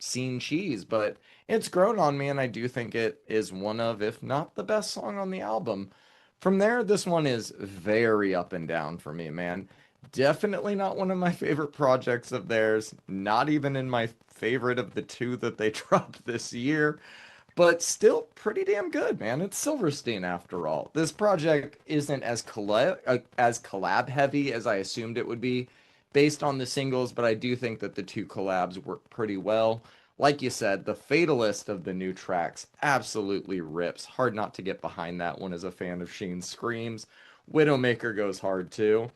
scene cheese. But it's grown on me, and I do think it is one of, if not the best song on the album. From there, this one is very up and down for me, man. Definitely not one of my favorite projects of theirs. Not even in my favorite of the two that they dropped this year, but still pretty damn good, man. It's Silverstein after all. This project isn't as collab heavy as I assumed it would be based on the singles, but I do think that the two collabs work pretty well. Like you said, the Fatalist of the new tracks absolutely rips. Hard not to get behind that one as a fan of Sheen's screams. Widowmaker goes hard too.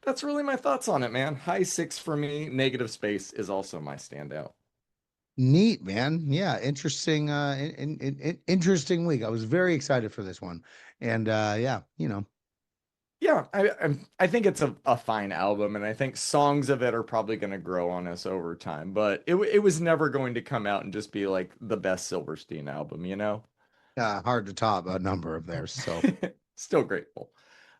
That's really my thoughts on it, man. High 6 for me. Negative Space is also my standout. Neat, man. Yeah, interesting. Interesting week. I was very excited for this one, and yeah, Yeah, I think it's a fine album, and I think songs of it are probably going to grow on us over time. But it was never going to come out and just be like the best Silverstein album, you know? hard to top a number of theirs. So, Still grateful.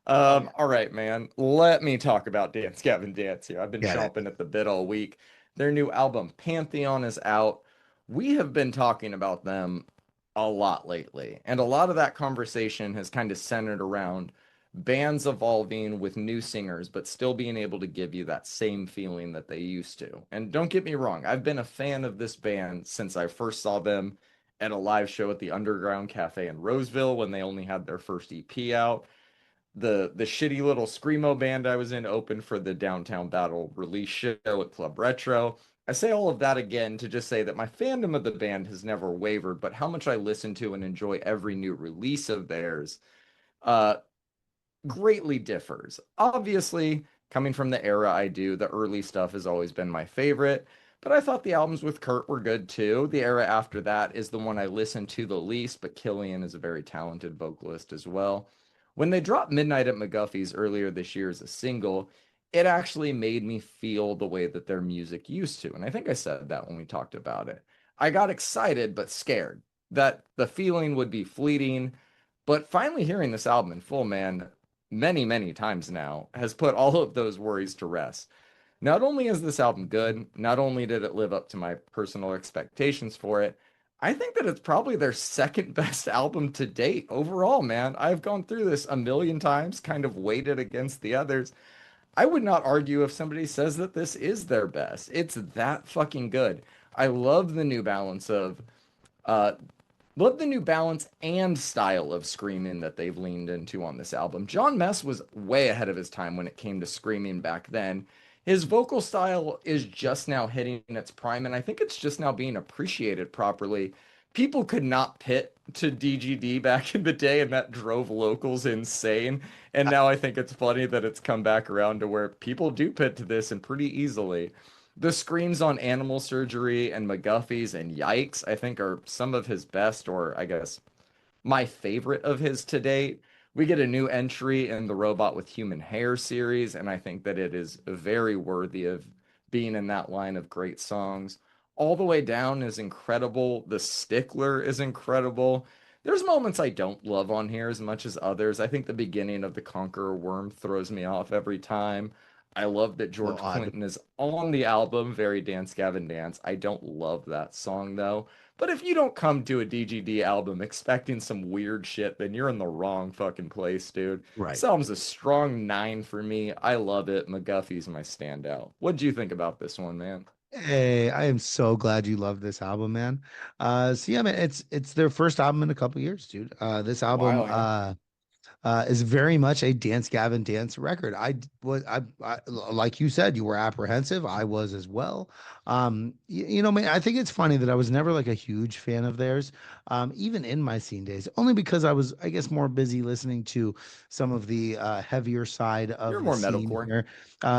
oh yeah, All right, man. Let me talk about Gavin Dance here. I've been get it. chomping at the bit all week. Their new album, Pantheon, is out. We have been talking about them a lot lately, and a lot of that conversation has kind of centered around bands evolving with new singers, but still being able to give you that same feeling that they used to. And don't get me wrong, I've been a fan of this band since I first saw them at a live show at the Underground Cafe in Roseville when they only had their first EP out. The shitty little screamo band I was in opened for the Downtown Battle release show at Club Retro. I say all of that again to just say that my fandom of the band has never wavered, but how much I listen to and enjoy every new release of theirs uh, greatly differs. Obviously, coming from the era I do, the early stuff has always been my favorite, but I thought the albums with Kurt were good too. The era after that is the one I listen to the least, but Killian is a very talented vocalist as well. When they dropped Midnight at McGuffey's earlier this year as a single, it actually made me feel the way that their music used to. And I think I said that when we talked about it. I got excited but scared that the feeling would be fleeting. But finally hearing this album in full, man, many, many times now, has put all of those worries to rest. Not only is this album good, not only did it live up to my personal expectations for it, I think that it's probably their second best album to date overall, man. I've gone through this a million times, kind of weighted against the others. I would not argue if somebody says that this is their best. It's that fucking good. I uh love the new balance and style of screaming that they've leaned into on this album. John Mess was way ahead of his time when it came to screaming back then. His vocal style is just now hitting its prime, and I think it's just now being appreciated properly. People could not pit to DGD back in the day, and that drove locals insane. And now I think it's funny that it's come back around to where people do pit to this and pretty easily. The screams on Animal Surgery and McGuffey's and Yikes, I think, are some of his best, or I guess my favorite of his to date. We get a new entry in the Robot with Human Hair series, and I think that it is very worthy of being in that line of great songs. All the Way Down is incredible. The Stickler is incredible. There's moments I don't love on here as much as others. I think the beginning of The Conqueror Worm throws me off every time. I love that A little George odd. Clinton is on the album, Very Dance Gavin Dance. I don't love that song though. But if you don't come to a DGD album expecting some weird shit, then you're in the wrong fucking place, dude. Right. This album's a strong 9 for me. I love it. McGuffey's my standout. What do you think about this one, man? Hey, I am so glad you love this album, man. So yeah, man, it's their first album in a couple years, dude. This A album, while, yeah. is very much a Dance Gavin Dance record. I like you said, you were apprehensive. I was as well. You know, man, I think it's funny that I was never like a huge fan of theirs, even in my scene days, only because I was, I guess, more busy listening to some of the heavier side You're of the more scene metalcore. here.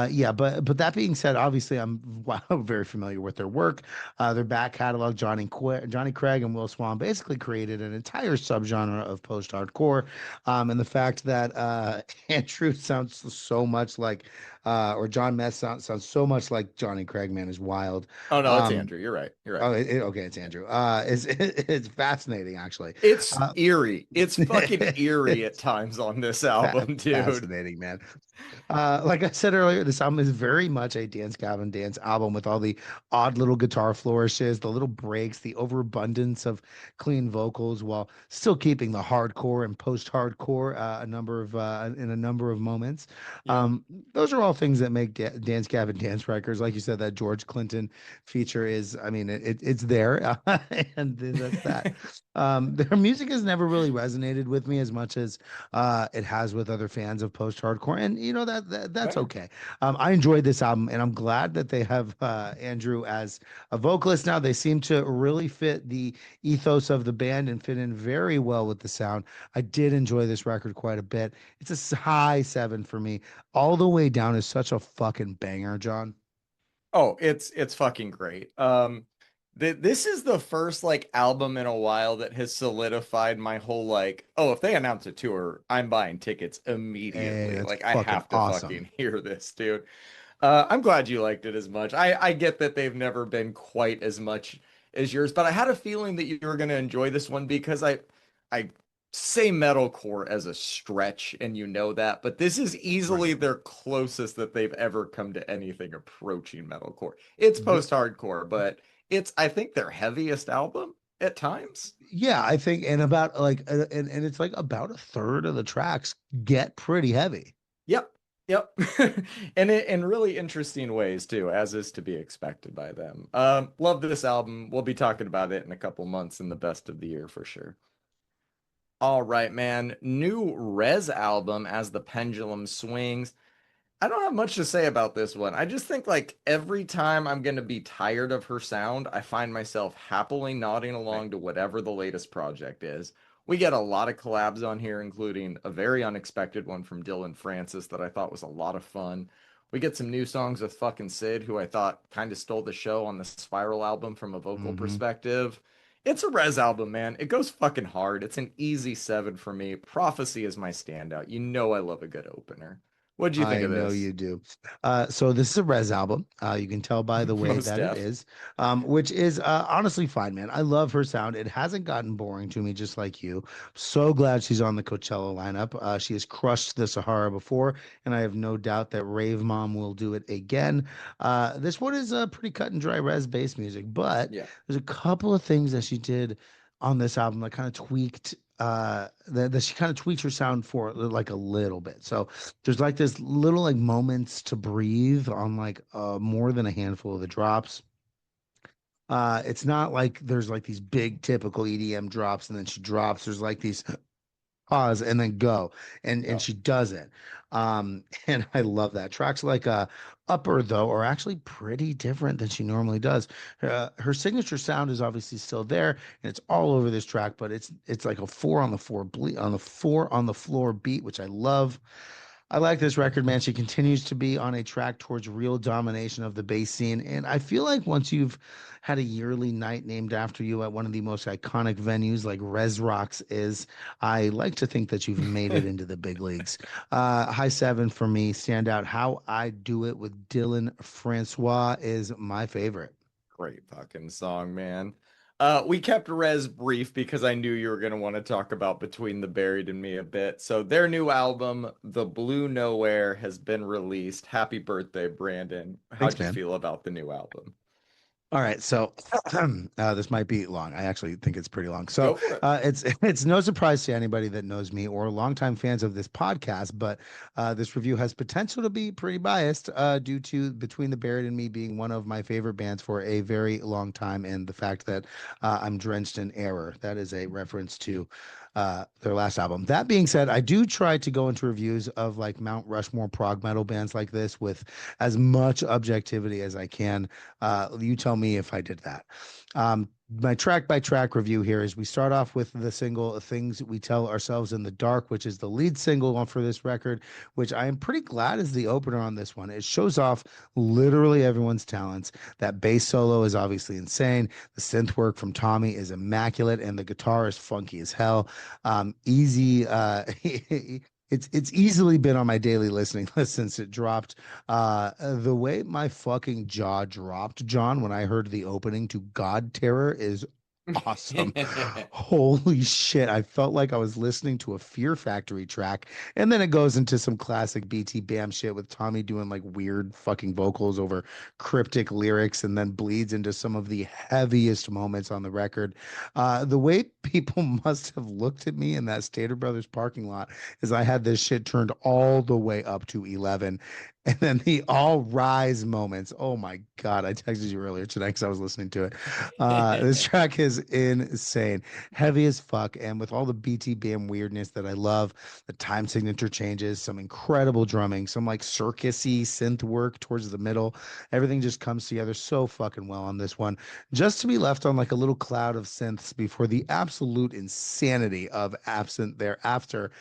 Yeah, but that being said, obviously, I'm wow, very familiar with their work. Their back catalog, Johnny Craig and Will Swan basically created an entire subgenre of post-hardcore, and the fact that Andrew sounds so much like, or John Mess sounds so much like Johnny Craig, man, is wild. Oh no, it's Um, Andrew. You're right. You're right. oh, okay, it's Andrew. It's fascinating, actually. It's Uh, eerie. It's fucking eerie at it's times on this album, dude. fascinating, man. Like I said earlier, this album is very much a Dance Gavin Dance album with all the odd little guitar flourishes, the little breaks, the overabundance of clean vocals, while still keeping the hardcore and post-hardcore in a number of moments. Yeah. Um, those are all things that make Dance Gavin Dance records. Like you said, that George Clinton feature is, I mean, it's there, and that's that. Their music has never really resonated with me as much as it has with other fans of post-hardcore, and you know that's Fair. okay. I enjoyed this album, and I'm glad that they have Andrew as a vocalist now. They seem to really fit the ethos of the band and fit in very well with the sound. I did enjoy this record quite a bit. It's a high 7 for me. All the Way Down is such a fucking banger, John. Oh, it's fucking great. This is the first like album in a while that has solidified my whole like, oh, if they announce a tour, I'm buying tickets Hey, immediately. that's Like I fucking have to awesome. fucking hear this, dude. I'm glad you liked it as much. I get that they've never been quite as much as yours, but I had a feeling that you were going to enjoy this one because I say metalcore as a stretch, and you know that, but this is Right. easily their closest that they've ever come to anything approaching metalcore. It's post-hardcore, but it's I think their heaviest album at times. Yeah, I think, and about like, and it's like about a third of the tracks get pretty heavy. Yep. Yep. And in really interesting ways too, as is to be expected by them. Love this album. We'll be talking about it in a couple months in the best of the year for sure. All right, man. New Rezz album as the pendulum swings. I don't have much to say about this one. I just think like every time I'm going to be tired of her sound, I find myself happily nodding Right. along to whatever the latest project is. We get a lot of collabs on here, including a very unexpected one from Dylan Francis that I thought was a lot of fun. We get some new songs with fucking Sid, who I thought kind of stole the show on the Spiral album from a vocal Hmm. perspective. It's a Rezz album, man. It goes fucking hard. It's an easy 7 for me. Prophecy is my standout. You know I love a good opener. What'd you think I of know this? you do. So this is a Rezz album. You can tell by the way Most that it deaf. is, which is honestly fine, man. I love her sound. It hasn't gotten boring to me, just like you. So glad she's on the Coachella lineup. She has crushed the Sahara before, and I have no doubt that Rave Mom will do it again. This one is pretty cut and dry Rezz bass music, but Yeah. there's a couple of things that she did on this album that kind of tweaked that she kind of tweaked her sound for like a little bit. So there's like this little like moments to breathe on like more than a handful of the drops. It's not like there's like these big typical EDM drops and then she drops. There's like these pause and then go, and Oh, she does it. And I love that. Tracks like Upper though are actually pretty different than she normally does. Her signature sound is obviously still there, and it's all over this track, but it's like a four on the four on the four on the floor beat, which I love. I like this record, man. She continues to be on a track towards real domination of the bass scene. And I feel like once you've had a yearly night named after you at one of the most iconic venues like Res Rocks is, I like to think that you've made it into the big leagues. High 7 for me. Stand out. How I Do It with Dylan Francois is my favorite. great fucking song, man. We kept Rez brief because I knew you were gonna want to talk about Between the Buried and Me a bit. So their new album, The Blue Nowhere, has been released. Happy birthday, Brandon. Thanks, How'd you man. feel about the new album? All right, so this might be long. I actually think it's pretty long. So Go for it. it's no surprise to anybody that knows me or longtime fans of this podcast, but this review has potential to be pretty biased due to Between the Buried and Me being one of my favorite bands for a very long time, and the fact that I'm drenched in error. That is a reference to their last album. That being said, I do try to go into reviews of like Mount Rushmore prog metal bands like this with as much objectivity as I can. You tell me if I did that. My track by track review here is we start off with the single Things We Tell Ourselves in the Dark, which is the lead single on for this record, which I am pretty glad is the opener on this one. It shows off literally everyone's talents. That bass solo is obviously insane. The synth work from Tommy is immaculate, and the guitar is funky as hell. Easy. It's easily been on my daily listening list since it dropped. The way my fucking jaw dropped, John, when I heard the opening to God Terror is awesome. Holy shit. I felt like I was listening to a Fear Factory track. And then it goes into some classic BT Bam shit with Tommy doing like weird fucking vocals over cryptic lyrics and then bleeds into some of the heaviest moments on the record. The way people must have looked at me in that Stater Brothers parking lot is I had this shit turned all the way up to 11. And then the all rise moments. Oh my God. I texted you earlier today because I was listening to it. This track is insane, heavy as fuck, and with all the BT Bam weirdness that I love, the time signature changes, some incredible drumming, some like circusy synth work towards the middle. Everything just comes together so fucking well on this one. Just to be left on like a little cloud of synths before the absolute insanity of Absent thereafter.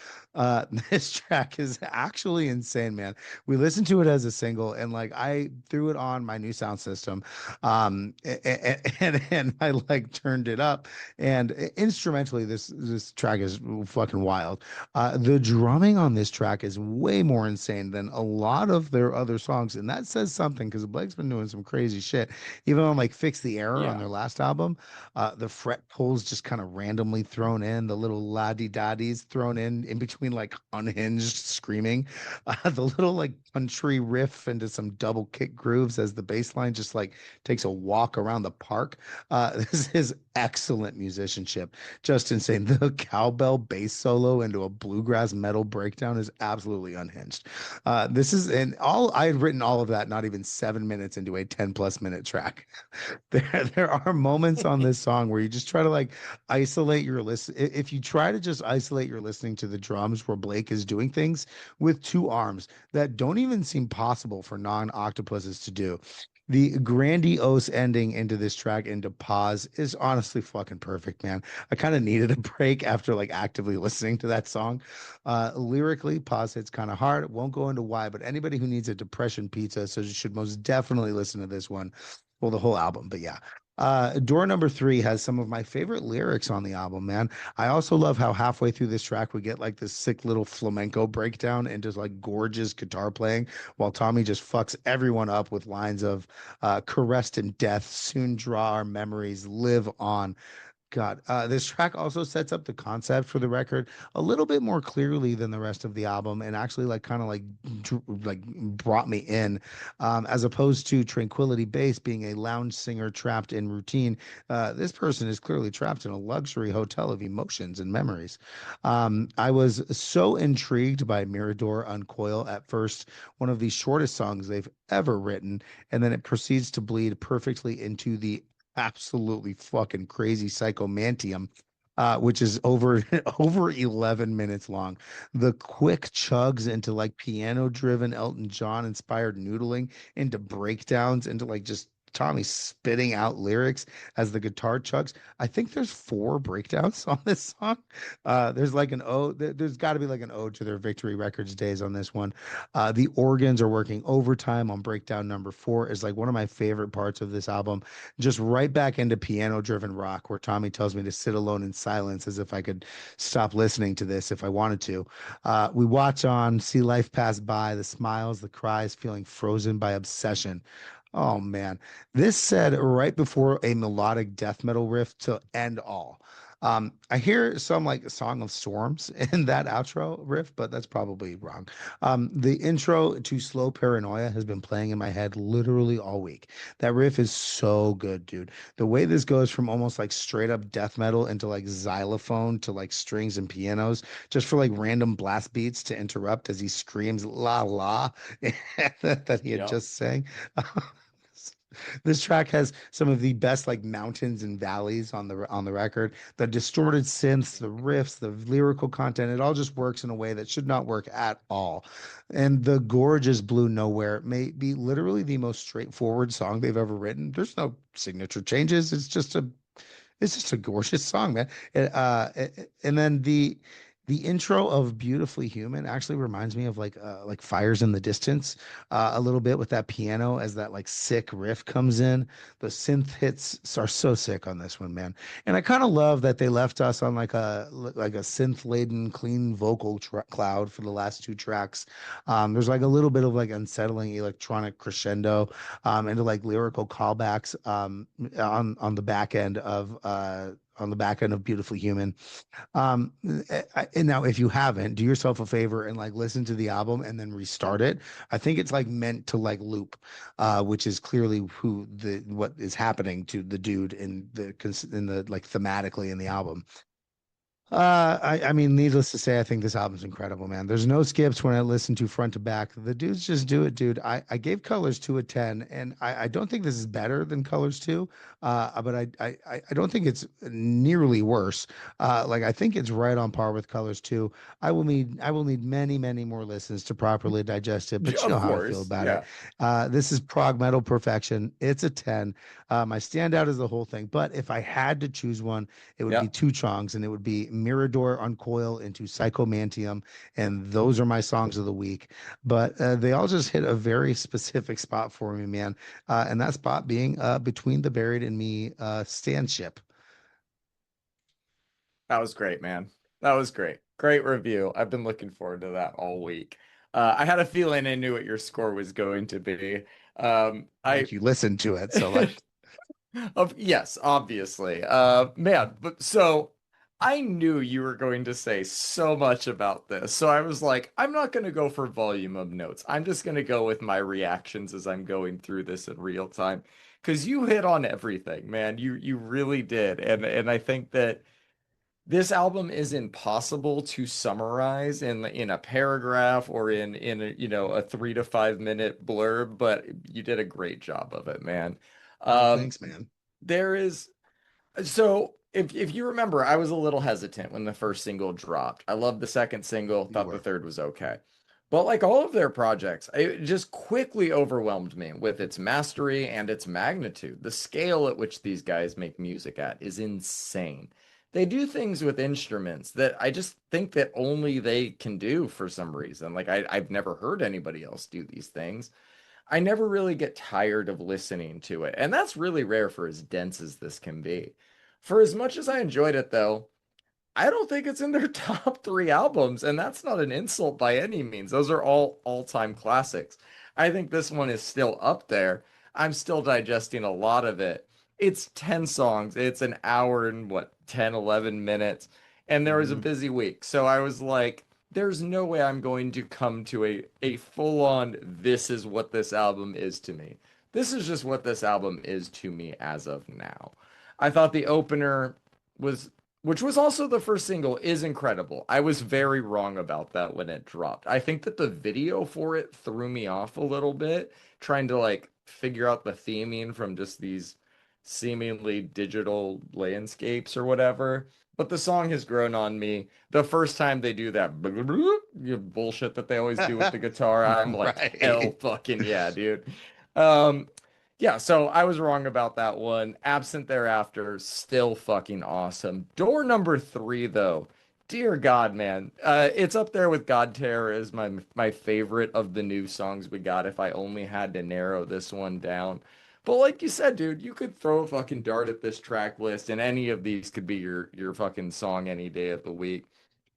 This track is actually insane, man. We listened to it as a single, and like I threw it on my new sound system, and I like turned it up, and instrumentally, this track is fucking wild. The drumming on this track is way more insane than a lot of their other songs, and that says something because Blake's been doing some crazy shit. Even on like Fix the Error on Yeah. their last album, the fret pulls just kind of randomly thrown in, the little la di da dis thrown in between like unhinged screaming, the little like country riff into some double kick grooves as the bass line just like takes a walk around the park. This is excellent musicianship, just insane. The cowbell bass solo into a bluegrass metal breakdown is absolutely unhinged. This is and all I had written all of that not even 7 minutes into a 10+ minute track. There are moments on this song where you just try to like isolate your listen. If you try to just isolate your listening to the drums where Blake is doing things with two arms that don't even seem possible for non-octopuses to do. The grandiose ending into this track into pause is honestly fucking perfect, man. I kind of needed a break after like actively listening to that song. Lyrically, pause hits kind of hard. Won't go into why, but anybody who needs a depression pizza so you should most definitely listen to this one. Well, the whole album, but yeah. Door number three has some of my favorite lyrics on the album, man. I also love how halfway through this track we get like this sick little flamenco breakdown and just like gorgeous guitar playing while Tommy just fucks everyone up with lines of caressed in death, soon draw our memories, live on. God, this track also sets up the concept for the record a little bit more clearly than the rest of the album, and actually like kind of like brought me in, as opposed to Tranquility Base being a lounge singer trapped in routine. This person is clearly trapped in a luxury hotel of emotions and memories. I was so intrigued by Mirador Uncoil at first, one of the shortest songs they've ever written, and then it proceeds to bleed perfectly into the absolutely fucking crazy Psychomantium, which is over over 11 minutes long. The quick chugs into like piano driven Elton John inspired noodling, into breakdowns, into like just Tommy spitting out lyrics as the guitar chugs. I think there's four breakdowns on this song. There's like an ode. There's got to be like an ode to their Victory Records days on this one. The organs are working overtime on breakdown number four. Is like one of my favorite parts of this album, just right back into piano driven rock where Tommy tells me to sit alone in silence as if I could stop listening to this if I wanted to. We watch on, see life pass by, the smiles, the cries, feeling frozen by obsession. Oh man, this said right before a melodic death metal riff to end all. I hear some like Song of Storms in that outro riff, but that's probably wrong. The intro to Slow Paranoia has been playing in my head literally all week. That riff is so good, dude. The way this goes from almost like straight up death metal into like xylophone to like strings and pianos, just for like random blast beats to interrupt as he screams la la that he had Yep. just sang. This track has some of the best like mountains and valleys on the record. The distorted synths, the riffs, the lyrical content, it all just works in a way that should not work at all. And the gorgeous Blue Nowhere may be literally the most straightforward song they've ever written. There's no signature changes. It's just a gorgeous song, man. And then the intro of Beautifully Human actually reminds me of like Fires in the Distance, a little bit with that piano as that like sick riff comes in. The synth hits are so sick on this one, man. And I kind of love that they left us on like a synth laden clean vocal cloud for the last two tracks. There's like a little bit of like unsettling electronic crescendo, into like lyrical callbacks, on the back end of Beautifully Human. Um, and now if you haven't, do yourself a favor and like listen to the album and then restart it. I think it's like meant to like loop, which is clearly what is happening to the dude in the like thematically in the album. I mean, needless to say, I think this album's incredible, man. There's no skips when I listen to front to back. The dudes just do it, dude. I gave Colors 2 a 10, and I don't think this is better than Colors 2, but I don't think it's nearly worse. Like I think it's right on par with Colors 2. I will need many, many more listens to properly digest it, but you Of know how I feel course. about it. Yeah. This is prog metal perfection. It's a 10. My standout is the whole thing, but if I had to choose one, it would be Yep. two chongs, and it would be Mirador Uncoil into Psychomantium, and those are my songs of the week. But they all just hit a very specific spot for me, man. And that spot being between the Buried and Me stand ship. That was great, man. That was great. Great review. I've been looking forward to that all week. I had a feeling I knew what your score was going to be. I Like you listened to it, so like of yes, obviously. Man, but so I knew you were going to say so much about this. So I was like, I'm not going to go for volume of notes. I'm just going to go with my reactions as I'm going through this in real time. Because you hit on everything, man. You really did. And I think that this album is impossible to summarize in a paragraph or in a, a 3 to 5 minute blurb, but you did a great job of it, man. oh, Um, thanks, man. there is so if you remember, I was a little hesitant when the first single dropped. I loved the second single, You thought the were. third was okay. But like all of their projects, it just quickly overwhelmed me with its mastery and its magnitude. The scale at which these guys make music at is insane. They do things with instruments that I just think that only they can do for some reason. Like I've never heard anybody else do these things. I never really get tired of listening to it. And that's really rare for as dense as this can be. For as much as I enjoyed it, though, I don't think it's in their top three albums, and that's not an insult by any means. Those are all-time classics. I think this one is still up there. I'm still digesting a lot of it. It's 10 songs. It's an hour and what, 10, 11 minutes. And there was a Mhm. busy week. So I was like, there's no way I'm going to come to a full-on, this is what this album is to me. This is just what this album is to me as of now. I thought the opener was which was also the first single, is incredible. I was very wrong about that when it dropped. I think that the video for it threw me off a little bit, trying to like figure out the theming from just these seemingly digital landscapes or whatever. But the song has grown on me. The first time they do that bullshit that they always do with the guitar, I'm like, hell Right. fucking yeah, dude. Um, yeah, so I was wrong about that one. Absent Thereafter, still fucking awesome. Door number three, though, dear God, man, it's up there with God Terror as my favorite of the new songs we got. If I only had to narrow this one down, but like you said, dude, you could throw a fucking dart at this track list, and any of these could be your fucking song any day of the week.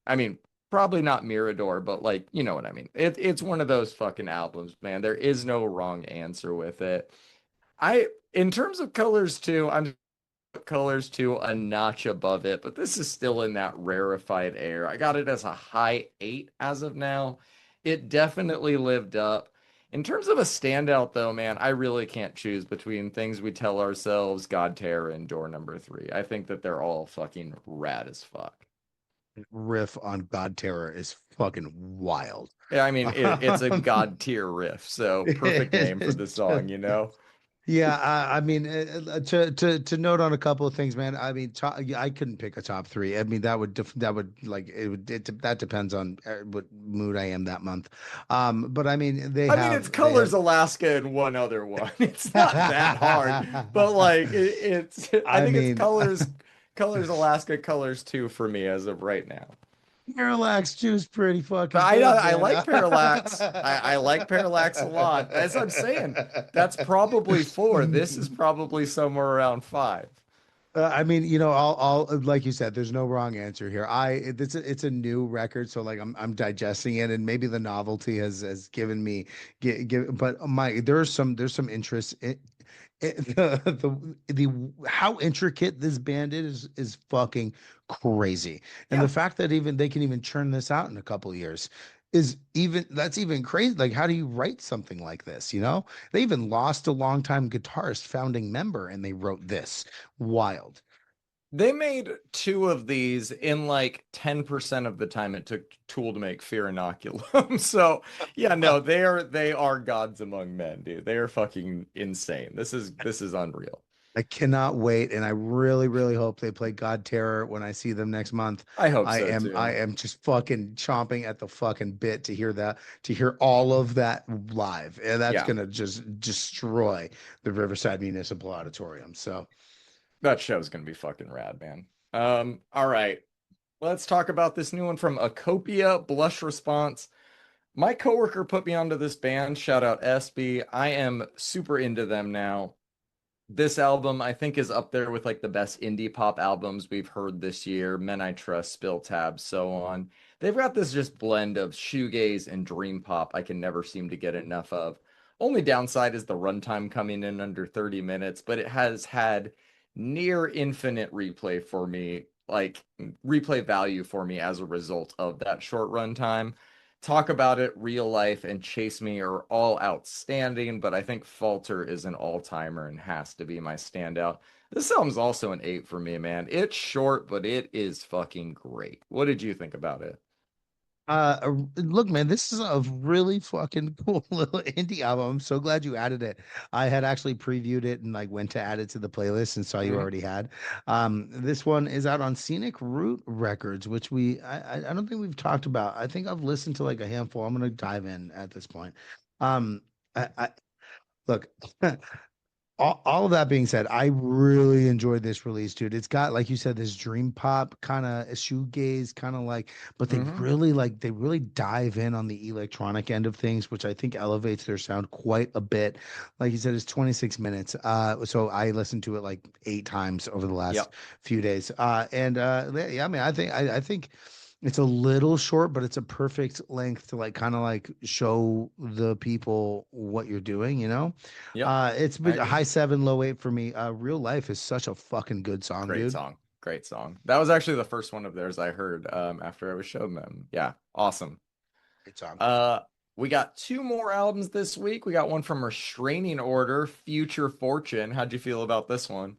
I mean, probably not Mirador, but like, you know what I mean. It's one of those fucking albums, man. There is no wrong answer with it. In terms of Colors 2, I'm Colors 2 a notch above it, but this is still in that rarefied air. I got it as a high 8 as of now. It definitely lived up. In terms of a standout, though, man, I really can't choose between Things We Tell Ourselves, God Terror, and Door Number 3. I think that they're all fucking rad as fuck. Riff on God Terror is fucking wild. Yeah, I mean, it's a God tier riff, so perfect name for the It's just song, you know? yeah, I mean, to note on a couple of things, man. I mean, I couldn't pick a top three. I mean, that would like it would that depends on what mood I am that month. But I mean, I mean, it's they Colors have. Alaska and one other one. It's not that hard, but like it's I I think it's mean, Colors Alaska, Colors 2 for me as of right now. Parallax Jew's pretty But fucking good, I man. like Parallax. I like Parallax a lot. As I'm saying, that's probably four. This is probably somewhere around five. I mean, I'll like you said, there's no wrong answer here. It's a new record, so like I'm digesting it, and maybe the novelty has given me but there's some interest the how intricate this band is fucking crazy, and the Yeah. fact that even they can even churn this out in a couple of years is even that's even crazy. Like, how do you write something like this? They even lost a longtime guitarist, founding member, and they wrote this. Wild. They made two of these in like 10% of the time it took Tool to make Fear Inoculum. So yeah, no, they are gods among men, dude. They are fucking insane. This is unreal. I cannot wait, and I really, really hope they play God Terror when I see them next month. I hope I so am I too. am just fucking chomping at the fucking bit to hear all of that live. And that's Yeah, gonna just destroy the Riverside Municipal Auditorium. So that show's gonna be fucking rad, man. All right. Let's talk about this new one from Acopia, Blush Response. My coworker put me onto this band. Shout out SB. I am super into them now. This album, I think, is up there with like the best indie pop albums we've heard this year. Men I Trust, Spill Tabs, so on. They've got this just blend of shoegaze and dream pop I can never seem to get enough of. Only downside is the runtime coming in under 30 minutes, but it has had near infinite replay for me, like replay value for me as a result of that short runtime. Talk About It, Real Life, and Chase Me are all outstanding, but I think Falter is an all-timer and has to be my standout. This album's also an 8 for me, man. It's short, but it is fucking great. What did you think about it? look, man, this is a really fucking cool little indie album. I'm so glad you added it. I had actually previewed it and like went to add it to the playlist and saw you Mhm. already had. This one is out on Scenic Route Records, which I don't think we've talked about. I think I've listened to like a handful. I'm gonna dive in at this point. Um, I look. all of that being said, I really enjoyed this release, dude. It's got, like you said, this dream pop kind of shoegaze, kind of like, but Hmm. they really dive in on the electronic end of things, which I think elevates their sound quite a bit. Like you said, it's 26 minutes. So I listened to it like 8 times over the last Yep. few days. Yeah, I mean, I think it's a little short, but it's a perfect length to like kind of like show the people what you're doing, you know? Yep. It's I been a agree. high 7, low 8 for me. Real Life is such a fucking good song, Great dude. song. Great song. That was actually the first one of theirs I heard after I was shown them. Yeah, awesome. Great song. Uh, we got two more albums this week. We got one from Restraining Order, Future Fortune. How'd you feel about this one?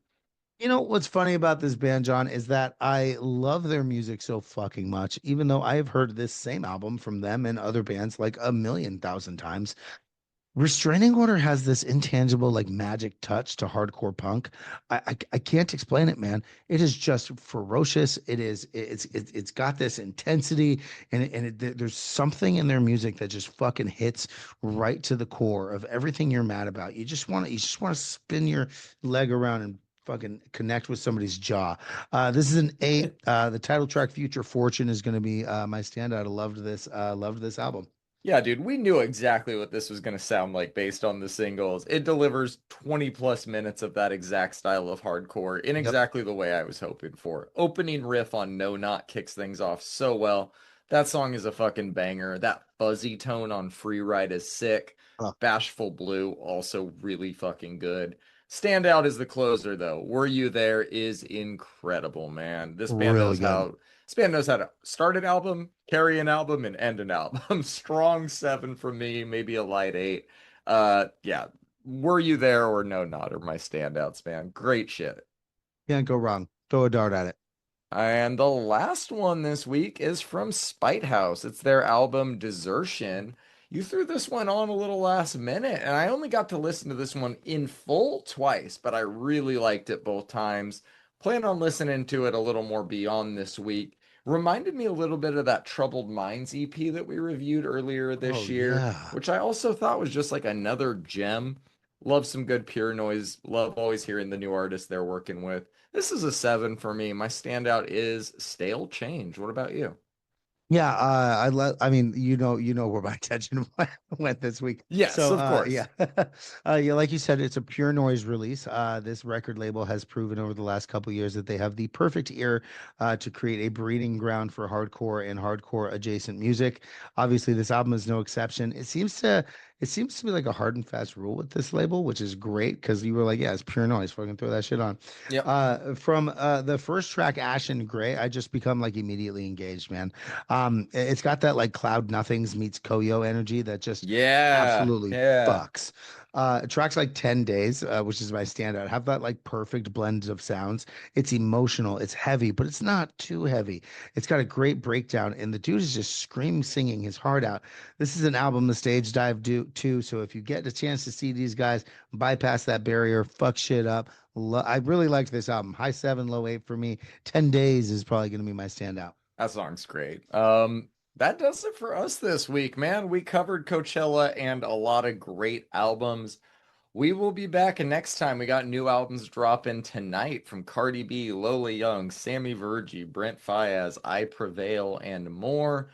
You know what's funny about this band, John, is that I love their music so fucking much, even though I have heard this same album from them and other bands like a million thousand times. Restraining Order has this intangible, like magic touch to hardcore punk. I can't explain it, man. It is just ferocious. It's got this intensity, there's something in their music that just fucking hits right to the core of everything you're mad about. You just want to spin your leg around and fucking connect with somebody's jaw. This is an 8. The title track "Future Fortune" is going to be my standout. I loved this. Loved this album. Yeah, dude, we knew exactly what this was going to sound like based on the singles. It delivers 20 plus minutes of that exact style of hardcore in Yep. exactly the way I was hoping for. Opening riff on No Not kicks things off so well. That song is a fucking banger. That fuzzy tone on Free Ride is sick. Bashful Blue, also really fucking good. Standout is the closer, though. Were You There is incredible, man. Really good. This band knows how to start an album, carry an album, and end an album. Strong 7 from me, maybe a light 8. Yeah. Were You There or No Not are my standouts, man. Great shit. Can't go wrong. Throw a dart at it. And the last one this week is from Spitehouse. It's their album Desertion. You threw this one on a little last minute, and I only got to listen to this one in full twice, but I really liked it both times. Plan on listening to it a little more beyond this week. Reminded me a little bit of that Troubled Minds EP that we reviewed earlier Oh this year, yeah. which I also thought was just like another gem. Love some good pure noise. Love always hearing the new artists they're working with. This is a 7 for me. My standout is Stale Change. What about you? Yeah, I mean, you know where my attention went this week. Yes, So, of yeah, course. yeah, like you said, it's a pure noise release. This record label has proven over the last couple years that they have the perfect ear to create a breeding ground for hardcore and hardcore adjacent music. Obviously, this album is no exception. It seems to be like a hard and fast rule with this label, which is great because you were like, yeah, it's pure noise. Fucking throw that shit on. Yep. From the first track, Ash and Gray, I just become like immediately engaged, man. It's got that like Cloud Nothings meets Koyo energy that just Yeah. absolutely Yeah. fucks. Tracks like 10 Days, which is my standout, have that like perfect blend of sounds. It's emotional, it's heavy, but it's not too heavy. It's got a great breakdown, and the dude is just scream singing his heart out. This is an album the stage dive do too. So if you get a chance to see these guys bypass that barrier, fuck shit up. I really liked this album. High 7, low 8 for me. 10 Days is probably going to be my standout. That song's great. That does it for us this week, man. We covered Coachella and a lot of great albums. We will be back next time. We got new albums dropping tonight from Cardi B, Lola Young, Sammy Vergi, Brent Faiyaz, I Prevail, and more.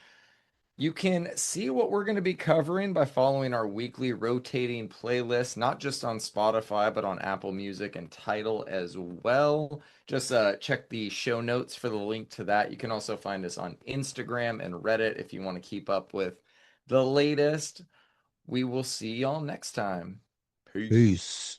You can see what we're going to be covering by following our weekly rotating playlist, not just on Spotify, but on Apple Music and Tidal as well. Just check the show notes for the link to that. You can also find us on Instagram and Reddit if you want to keep up with the latest. We will see y'all next time. Peace. Peace.